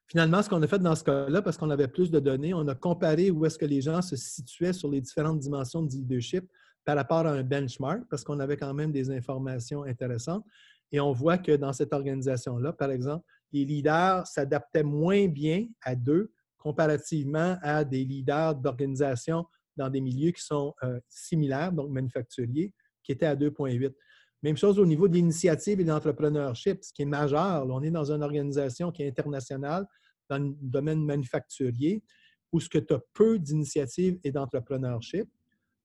Finalement, ce qu'on a fait dans ce cas-là, parce qu'on avait plus de données, on a comparé où est-ce que les gens se situaient sur les différentes dimensions de leadership par rapport à un benchmark, parce qu'on avait quand même des informations intéressantes. Et on voit que dans cette organisation-là, par exemple, les leaders s'adaptaient moins bien à 2 comparativement à des leaders d'organisation dans des milieux qui sont similaires, donc manufacturiers, qui étaient à 2,8. Même chose au niveau de l'initiative et de l'entrepreneurship, ce qui est majeur. Là, on est dans une organisation qui est internationale dans le domaine manufacturier où ce que tu as peu d'initiatives et d'entrepreneurship.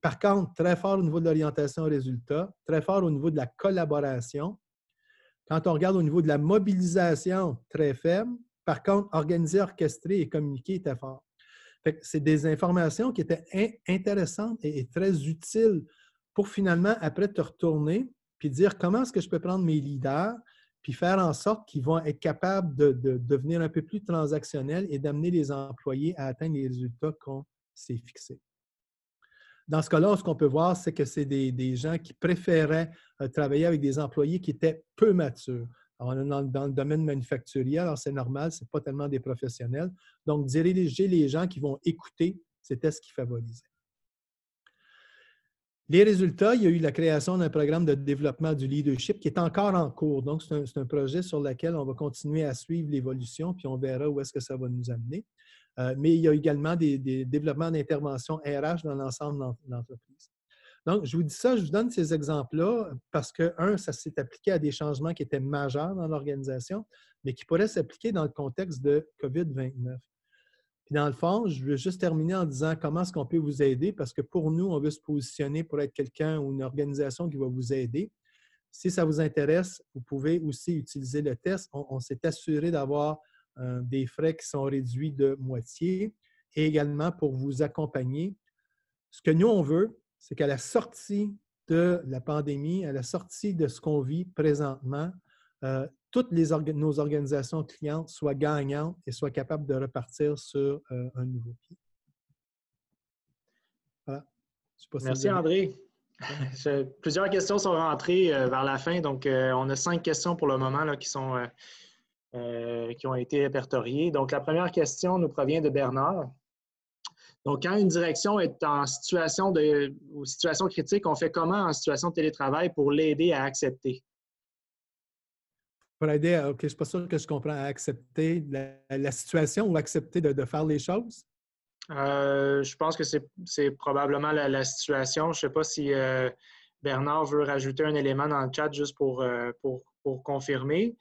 Par contre, très fort au niveau de l'orientation aux résultats, très fort au niveau de la collaboration. Quand on regarde au niveau de la mobilisation, très faible. Par contre, organiser, orchestrer et communiquer était fort. C'est des informations qui étaient intéressantes et très utiles pour finalement, après, te retourner puis dire comment est-ce que je peux prendre mes leaders puis faire en sorte qu'ils vont être capables de devenir un peu plus transactionnels et d'amener les employés à atteindre les résultats qu'on s'est fixés. Dans ce cas-là, ce qu'on peut voir, c'est que c'est des gens qui préféraient travailler avec des employés qui étaient peu matures. Alors, on est dans le domaine manufacturier, alors c'est normal, ce n'est pas tellement des professionnels. Donc, diriger les gens qui vont écouter, c'était ce qui favorisait. Les résultats, il y a eu la création d'un programme de développement du leadership qui est encore en cours. Donc, c'est un projet sur lequel on va continuer à suivre l'évolution, puis on verra où est-ce que ça va nous amener. Mais il y a également des développements d'intervention RH dans l'ensemble de l'entreprise. Donc, je vous dis ça, je vous donne ces exemples-là parce que, ça s'est appliqué à des changements qui étaient majeurs dans l'organisation, mais qui pourraient s'appliquer dans le contexte de COVID-19. Puis dans le fond, je veux juste terminer en disant comment est-ce qu'on peut vous aider parce que pour nous, on veut se positionner pour être quelqu'un ou une organisation qui va vous aider. Si ça vous intéresse, vous pouvez aussi utiliser le test. On s'est assuré d'avoir des frais qui sont réduits de moitié et également pour vous accompagner. Ce que nous, on veut, c'est qu'à la sortie de la pandémie, à la sortie de ce qu'on vit présentement, toutes nos organisations clientes soient gagnantes et soient capables de repartir sur un nouveau pied. Voilà. Merci, André. Plusieurs questions sont rentrées vers la fin. Donc, on a 5 questions pour le moment là, qui ont été répertoriées. Donc, la première question nous provient de Bernard. Donc, quand une direction est en situation critique, on fait comment en situation de télétravail pour l'aider à accepter? Pour aider, OK, je ne suis pas sûr que je comprends, à accepter la situation ou accepter de faire les choses? Je pense que c'est probablement la situation. Je ne sais pas si Bernard veut rajouter un élément dans le chat juste pour confirmer.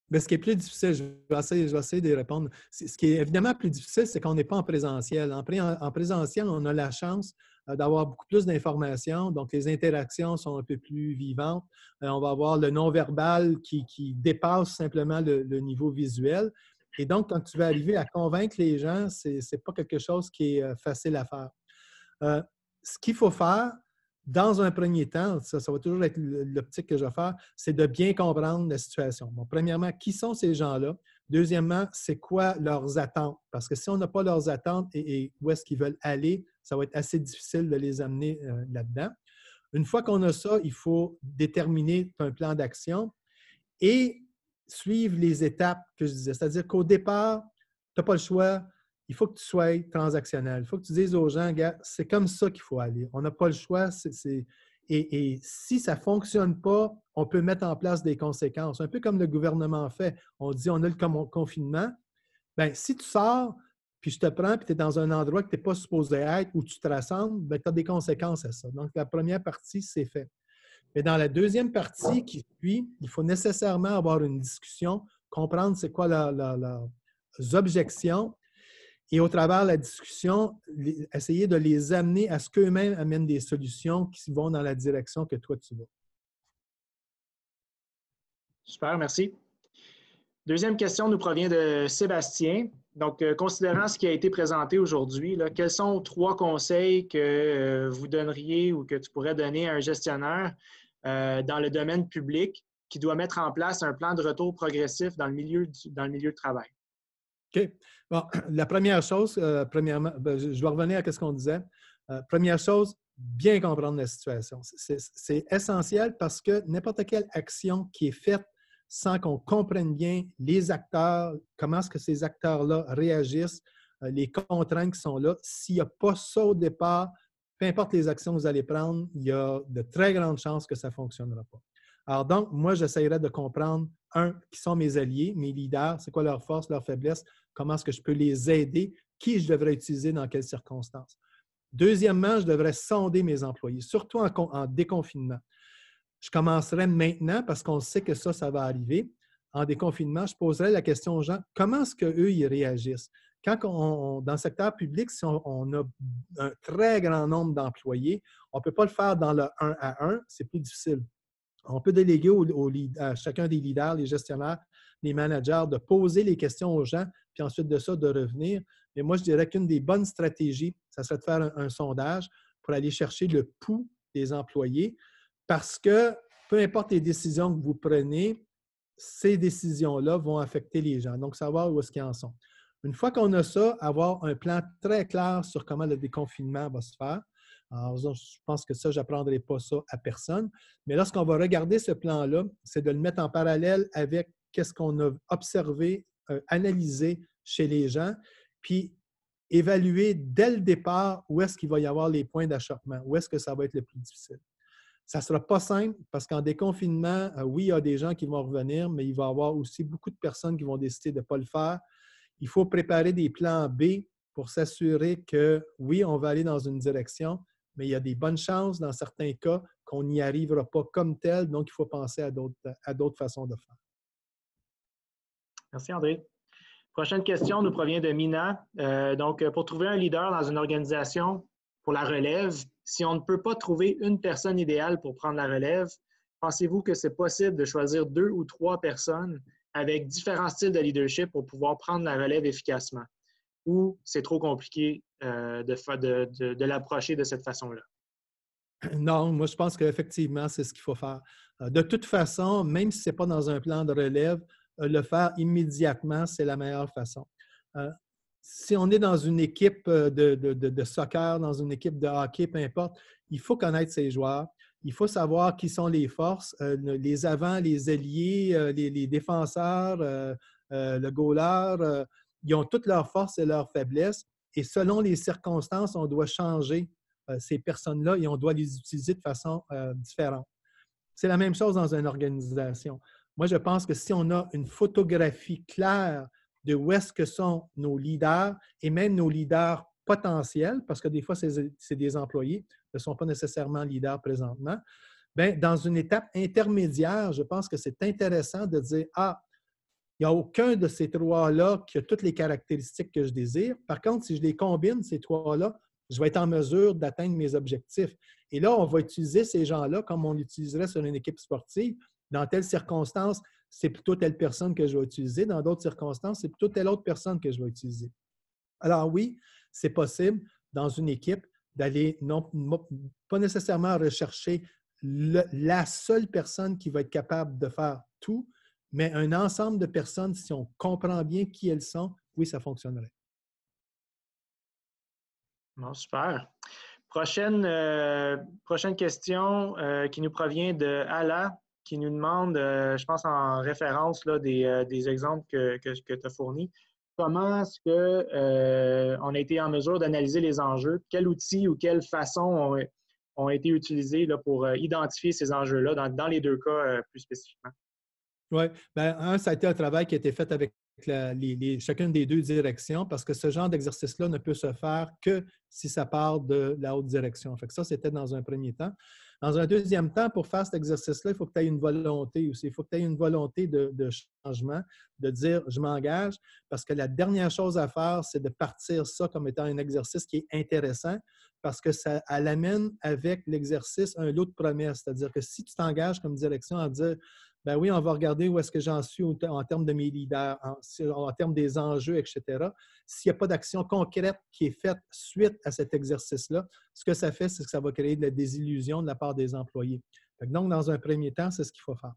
Mais ce qui est plus difficile, je vais essayer de répondre. Ce qui est évidemment plus difficile, c'est qu'on n'est pas en présentiel. En présentiel, on a la chance d'avoir beaucoup plus d'informations, donc les interactions sont un peu plus vivantes. On va avoir le non-verbal qui dépasse simplement le niveau visuel. Et donc, quand tu vas arriver à convaincre les gens, ce n'est pas quelque chose qui est facile à faire. Ce qu'il faut faire, dans un premier temps, ça va toujours être l'optique que je vais faire, c'est de bien comprendre la situation. Bon, premièrement, qui sont ces gens-là? Deuxièmement, c'est quoi leurs attentes? Parce que si on n'a pas leurs attentes et où est-ce qu'ils veulent aller, ça va être assez difficile de les amener là-dedans. Une fois qu'on a ça, il faut déterminer un plan d'action et suivre les étapes que je disais. C'est-à-dire qu'au départ, tu n'as pas le choix. Il faut que tu sois transactionnel. Il faut que tu dises aux gens, gars, c'est comme ça qu'il faut aller. On n'a pas le choix. Et si ça ne fonctionne pas, on peut mettre en place des conséquences. Un peu comme le gouvernement fait. On dit, on a le confinement. Bien, si tu sors, puis je te prends, puis tu es dans un endroit que tu n'es pas supposé être, où tu te rassembles, bien, tu as des conséquences à ça. Donc, la première partie, c'est fait. Mais dans la deuxième partie qui suit, il faut nécessairement avoir une discussion, comprendre c'est quoi leurs objections et au travers de la discussion, essayer de les amener à ce qu'eux-mêmes amènent des solutions qui vont dans la direction que toi tu vas. Super, merci. Deuxième question nous provient de Sébastien. Donc, considérant ce qui a été présenté aujourd'hui, quels sont 3 conseils que vous donneriez ou que tu pourrais donner à un gestionnaire dans le domaine public qui doit mettre en place un plan de retour progressif dans le milieu de travail? OK. Bon, la première chose, premièrement, je dois revenir à ce qu'on disait. Première chose, bien comprendre la situation. C'est essentiel parce que n'importe quelle action qui est faite sans qu'on comprenne bien les acteurs, comment est-ce que ces acteurs-là réagissent, les contraintes qui sont là, s'il n'y a pas ça au départ, peu importe les actions que vous allez prendre, il y a de très grandes chances que ça ne fonctionnera pas. Alors donc, moi, j'essaierai de comprendre, qui sont mes alliés, mes leaders, c'est quoi leurs forces, leurs faiblesses, comment est-ce que je peux les aider, qui je devrais utiliser dans quelles circonstances. Deuxièmement, je devrais sonder mes employés, surtout en déconfinement. Je commencerai maintenant parce qu'on sait que ça va arriver. En déconfinement, je poserai la question aux gens, comment est-ce qu'eux, ils réagissent? Dans le secteur public, si on a un très grand nombre d'employés, on ne peut pas le faire dans le 1 à 1, c'est plus difficile. On peut déléguer à chacun des leaders, les gestionnaires, les managers, de poser les questions aux gens, puis ensuite de ça, de revenir. Mais moi, je dirais qu'une des bonnes stratégies, ça serait de faire un sondage pour aller chercher le pouls des employés parce que peu importe les décisions que vous prenez, ces décisions-là vont affecter les gens. Donc, savoir où est-ce qu'ils en sont. Une fois qu'on a ça, avoir un plan très clair sur comment le déconfinement va se faire. Alors, je pense que ça, je n'apprendrai pas ça à personne. Mais lorsqu'on va regarder ce plan-là, c'est de le mettre en parallèle avec qu'est-ce qu'on a observé, analysé chez les gens, puis évaluer dès le départ où est-ce qu'il va y avoir les points d'achoppement, où est-ce que ça va être le plus difficile. Ça ne sera pas simple parce qu'en déconfinement, oui, il y a des gens qui vont revenir, mais il va y avoir aussi beaucoup de personnes qui vont décider de ne pas le faire. Il faut préparer des plans B pour s'assurer que, oui, on va aller dans une direction, mais il y a des bonnes chances dans certains cas qu'on n'y arrivera pas comme tel, donc il faut penser à d'autres façons de faire. Merci, André. Prochaine question nous provient de Mina. Donc, pour trouver un leader dans une organisation pour la relève, si on ne peut pas trouver une personne idéale pour prendre la relève, pensez-vous que c'est possible de choisir 2 ou 3 personnes avec différents styles de leadership pour pouvoir prendre la relève efficacement? Ou c'est trop compliqué de l'approcher de cette façon-là? Non, moi, je pense qu'effectivement, c'est ce qu'il faut faire. De toute façon, même si ce n'est pas dans un plan de relève, le faire immédiatement, c'est la meilleure façon. Si on est dans une équipe de soccer, dans une équipe de hockey, peu importe, il faut connaître ses joueurs. Il faut savoir qui sont les forces, les avants, les ailiers, les défenseurs, le goaler. Ils ont toutes leurs forces et leurs faiblesses. Et selon les circonstances, on doit changer ces personnes-là et on doit les utiliser de façon différente. C'est la même chose dans une organisation. Moi, je pense que si on a une photographie claire de où est-ce que sont nos leaders et même nos leaders potentiels, parce que des fois, c'est des employés, ne sont pas nécessairement leaders présentement, bien, dans une étape intermédiaire, je pense que c'est intéressant de dire, ah, il n'y a aucun de ces trois-là qui a toutes les caractéristiques que je désire. Par contre, si je les combine, ces trois-là, je vais être en mesure d'atteindre mes objectifs. Et là, on va utiliser ces gens-là comme on l'utiliserait sur une équipe sportive. Dans telle circonstance, c'est plutôt telle personne que je vais utiliser. Dans d'autres circonstances, c'est plutôt telle autre personne que je vais utiliser. Alors oui, c'est possible dans une équipe d'aller pas nécessairement rechercher la seule personne qui va être capable de faire tout, mais un ensemble de personnes, si on comprend bien qui elles sont, oui, ça fonctionnerait. Bon, super. Prochaine question qui nous provient de Ala, qui nous demande, je pense en référence là, des exemples que tu as fournis, comment est-ce qu'on a été en mesure d'analyser les enjeux? Quels outils ou quelles façons ont été utilisés là, pour identifier ces enjeux-là dans les deux cas plus spécifiquement? Oui, bien, ça a été un travail qui a été fait avec chacune des deux directions parce que ce genre d'exercice-là ne peut se faire que si ça part de la haute direction. Fait que ça, c'était dans un premier temps. Dans un deuxième temps, pour faire cet exercice-là, il faut que tu aies une volonté aussi. Il faut que tu aies une volonté de changement, de dire « je m'engage » parce que la dernière chose à faire, c'est de partir ça comme étant un exercice qui est intéressant parce que ça amène avec l'exercice un lot de promesses. C'est-à-dire que si tu t'engages comme direction à dire ben oui, on va regarder où est-ce que j'en suis en termes de mes leaders, en termes des enjeux, etc. S'il n'y a pas d'action concrète qui est faite suite à cet exercice-là, ce que ça fait, c'est que ça va créer de la désillusion de la part des employés. Donc, dans un premier temps, c'est ce qu'il faut faire.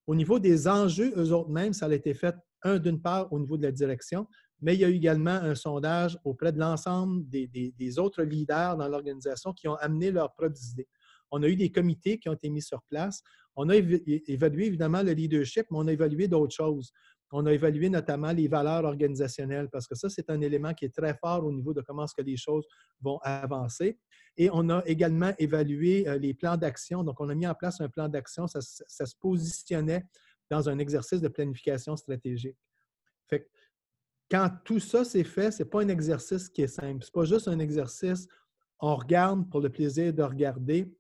Au niveau des enjeux, eux autres mêmes, ça a été fait, d'une part, au niveau de la direction, mais il y a eu également un sondage auprès de l'ensemble des autres leaders dans l'organisation qui ont amené leurs propres idées. On a eu des comités qui ont été mis sur place. On a évalué évidemment le leadership, mais on a évalué d'autres choses. On a évalué notamment les valeurs organisationnelles parce que ça, c'est un élément qui est très fort au niveau de comment est-ce que les choses vont avancer. Et on a également évalué les plans d'action. Donc, on a mis en place un plan d'action. Ça se positionnait dans un exercice de planification stratégique. Fait que, quand tout ça s'est fait, ce n'est pas un exercice qui est simple. Ce n'est pas juste un exercice, on regarde pour le plaisir de regarder.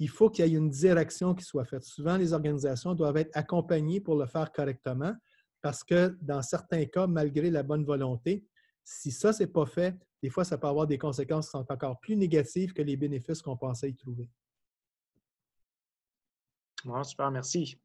Il faut qu'il y ait une direction qui soit faite. Souvent, les organisations doivent être accompagnées pour le faire correctement parce que dans certains cas, malgré la bonne volonté, si ça, ce n'est pas fait, des fois, ça peut avoir des conséquences qui sont encore plus négatives que les bénéfices qu'on pensait y trouver. Bon, super, merci.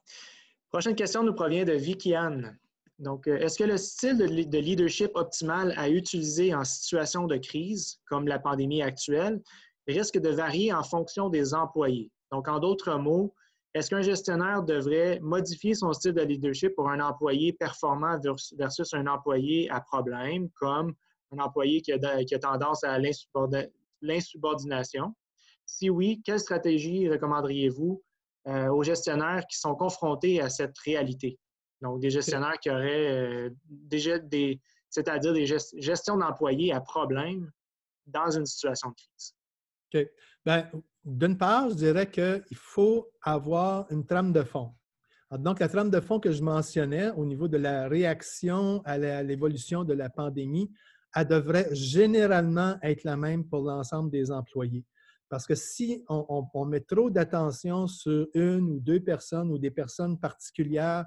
Prochaine question nous provient de Vicky Anne. Donc, est-ce que le style de leadership optimal à utiliser en situation de crise, comme la pandémie actuelle, risque de varier en fonction des employés? Donc, en d'autres mots, est-ce qu'un gestionnaire devrait modifier son style de leadership pour un employé performant versus un employé à problème, comme un employé qui a tendance à l'insubordination? Si oui, quelle stratégie recommanderiez-vous aux gestionnaires qui sont confrontés à cette réalité? Donc, des gestionnaires qui auraient c'est-à-dire des gestions d'employés à problème dans une situation de crise. OK. Bien, d'une part, je dirais qu'il faut avoir une trame de fond. Donc, la trame de fond que je mentionnais au niveau de la réaction à l'évolution de la pandémie, elle devrait généralement être la même pour l'ensemble des employés. Parce que si on met trop d'attention sur une ou deux personnes ou des personnes particulières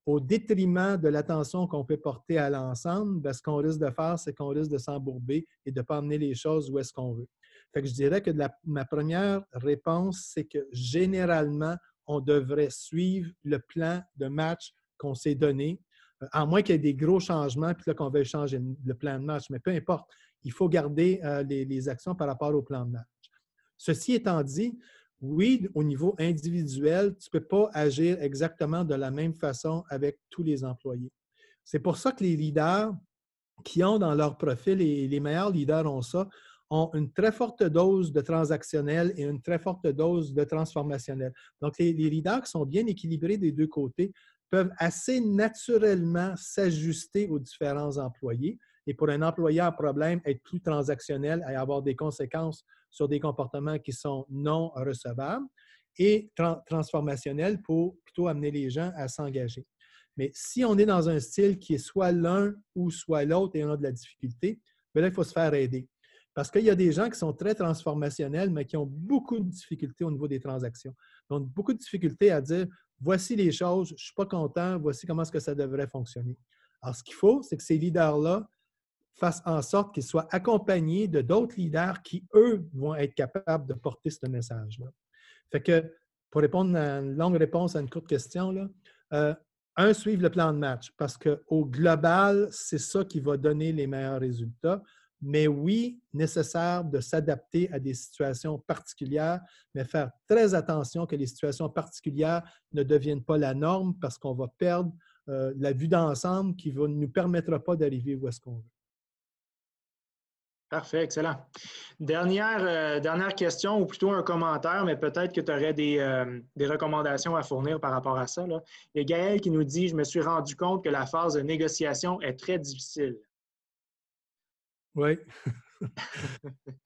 au détriment de l'attention qu'on peut porter à l'ensemble, bien, ce qu'on risque de faire, c'est qu'on risque de s'embourber et de ne pas amener les choses où est-ce qu'on veut. Fait que je dirais que ma première réponse, c'est que généralement, on devrait suivre le plan de match qu'on s'est donné, à moins qu'il y ait des gros changements, puis là qu'on veuille changer le plan de match. Mais peu importe, il faut garder les actions par rapport au plan de match. Ceci étant dit, oui, au niveau individuel, tu ne peux pas agir exactement de la même façon avec tous les employés. C'est pour ça que les leaders qui ont dans leur profil, et les meilleurs leaders ont ça, ont une très forte dose de transactionnel et une très forte dose de transformationnel. Donc, les leaders qui sont bien équilibrés des deux côtés peuvent assez naturellement s'ajuster aux différents employés. Et pour un employé à problème, être plus transactionnel et avoir des conséquences sur des comportements qui sont non recevables. et transformationnel pour plutôt amener les gens à s'engager. Mais si on est dans un style qui est soit l'un ou soit l'autre et on a de la difficulté, bien là, il faut se faire aider. Parce qu'il y a des gens qui sont très transformationnels, mais qui ont beaucoup de difficultés au niveau des transactions. Donc, beaucoup de difficultés à dire, voici les choses, je ne suis pas content, voici comment est-ce que ça devrait fonctionner. Alors, ce qu'il faut, c'est que ces leaders-là fassent en sorte qu'ils soient accompagnés de d'autres leaders qui, eux, vont être capables de porter ce message-là. Fait que, pour répondre à une longue réponse à une courte question, là, suivre le plan de match, parce qu'au global, c'est ça qui va donner les meilleurs résultats. Mais oui, nécessaire de s'adapter à des situations particulières, mais faire très attention que les situations particulières ne deviennent pas la norme parce qu'on va perdre la vue d'ensemble qui ne nous permettra pas d'arriver où est-ce qu'on veut. Parfait, excellent. Dernière question, ou plutôt un commentaire, mais peut-être que tu aurais des recommandations à fournir par rapport à ça, là. Il y a Gaël qui nous dit « Je me suis rendu compte que la phase de négociation est très difficile. » Oui.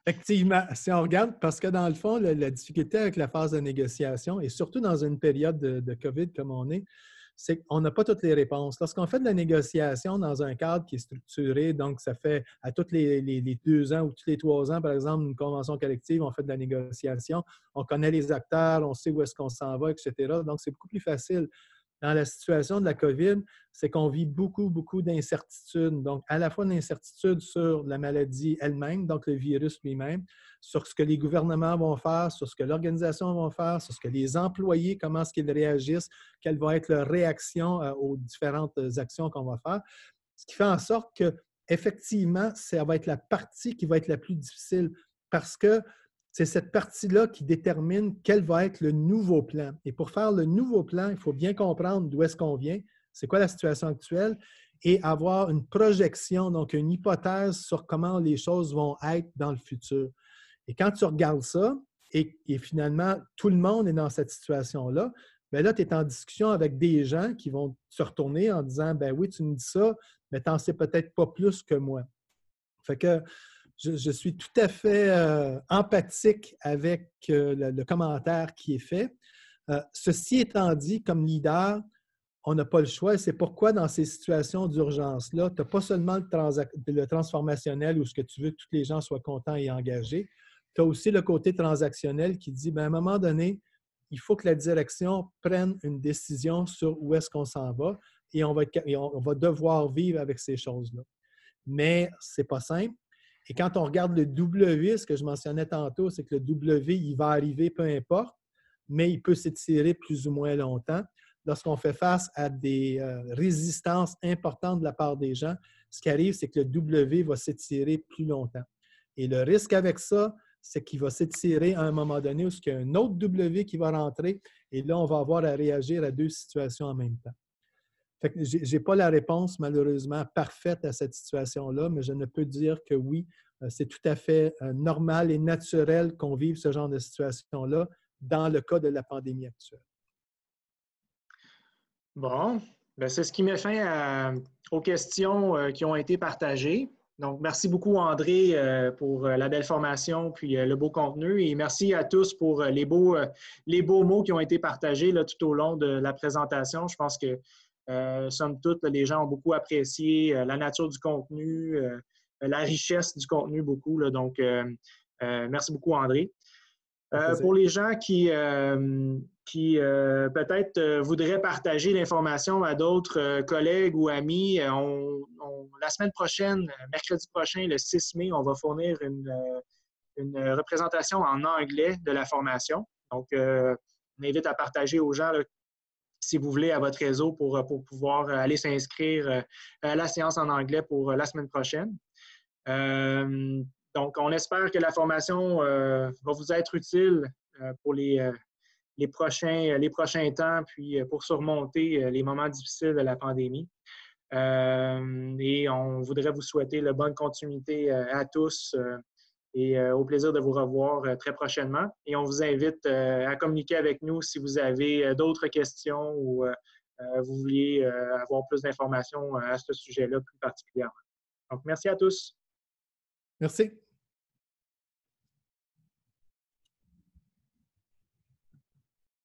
Effectivement, si on regarde, parce que dans le fond, la difficulté avec la phase de négociation, et surtout dans une période de COVID comme on est, c'est qu'on n'a pas toutes les réponses. Lorsqu'on fait de la négociation dans un cadre qui est structuré, donc ça fait à tous les 2 ans ou tous les 3 ans, par exemple, une convention collective, on fait de la négociation, on connaît les acteurs, on sait où est-ce qu'on s'en va, etc. Donc, c'est beaucoup plus facile. Dans la situation de la COVID, c'est qu'on vit beaucoup, beaucoup d'incertitudes. Donc, à la fois d'incertitudes sur la maladie elle-même, donc le virus lui-même, sur ce que les gouvernements vont faire, sur ce que l'organisation va faire, sur ce que les employés, comment est-ce qu'ils réagissent, quelle va être leur réaction aux différentes actions qu'on va faire. Ce qui fait en sorte que, effectivement, ça va être la partie qui va être la plus difficile parce que c'est cette partie-là qui détermine quel va être le nouveau plan. Et pour faire le nouveau plan, il faut bien comprendre d'où est-ce qu'on vient, c'est quoi la situation actuelle, et avoir une projection, donc une hypothèse sur comment les choses vont être dans le futur. Et quand tu regardes ça, et finalement, tout le monde est dans cette situation-là, bien là, tu es en discussion avec des gens qui vont se retourner en disant, ben oui, tu me dis ça, mais tu n'en sais peut-être pas plus que moi. Fait que je suis tout à fait empathique avec le commentaire qui est fait. Ceci étant dit, comme leader, on n'a pas le choix et c'est pourquoi dans ces situations d'urgence-là, tu n'as pas seulement le transformationnel où ce que tu veux que tous les gens soient contents et engagés. Tu as aussi le côté transactionnel qui dit, bien, à un moment donné, il faut que la direction prenne une décision sur où est-ce qu'on s'en va et on va devoir vivre avec ces choses-là. Mais ce n'est pas simple. Et quand on regarde le W, ce que je mentionnais tantôt, c'est que le W, il va arriver peu importe, mais il peut s'étirer plus ou moins longtemps. Lorsqu'on fait face à des résistances importantes de la part des gens, ce qui arrive, c'est que le W va s'étirer plus longtemps. Et le risque avec ça, c'est qu'il va s'étirer à un moment donné où il y a un autre W qui va rentrer et là, on va avoir à réagir à 2 situations en même temps. Je n'ai pas la réponse, malheureusement, parfaite à cette situation-là, mais je ne peux dire que oui, c'est tout à fait normal et naturel qu'on vive ce genre de situation-là dans le cas de la pandémie actuelle. Bon, bien, c'est ce qui met fin aux questions qui ont été partagées. Donc, merci beaucoup, André, pour la belle formation puis le beau contenu. Et merci à tous pour les beaux mots qui ont été partagés là, tout au long de la présentation. Je pense que, somme toute, les gens ont beaucoup apprécié la nature du contenu, la richesse du contenu beaucoup. Là. Donc, merci beaucoup, André. Pour les gens qui peut-être voudraient partager l'information à d'autres collègues ou amis, la semaine prochaine, mercredi prochain, le 6 mai, on va fournir une représentation en anglais de la formation. Donc, on invite à partager aux gens, là, si vous voulez, à votre réseau pour pouvoir aller s'inscrire à la séance en anglais pour la semaine prochaine. Donc, on espère que la formation va vous être utile pour les prochains temps, puis pour surmonter les moments difficiles de la pandémie. Et on voudrait vous souhaiter la bonne continuité à tous et au plaisir de vous revoir très prochainement. Et on vous invite à communiquer avec nous si vous avez d'autres questions ou vous vouliez avoir plus d'informations à ce sujet-là plus particulièrement. Donc, merci à tous. Merci.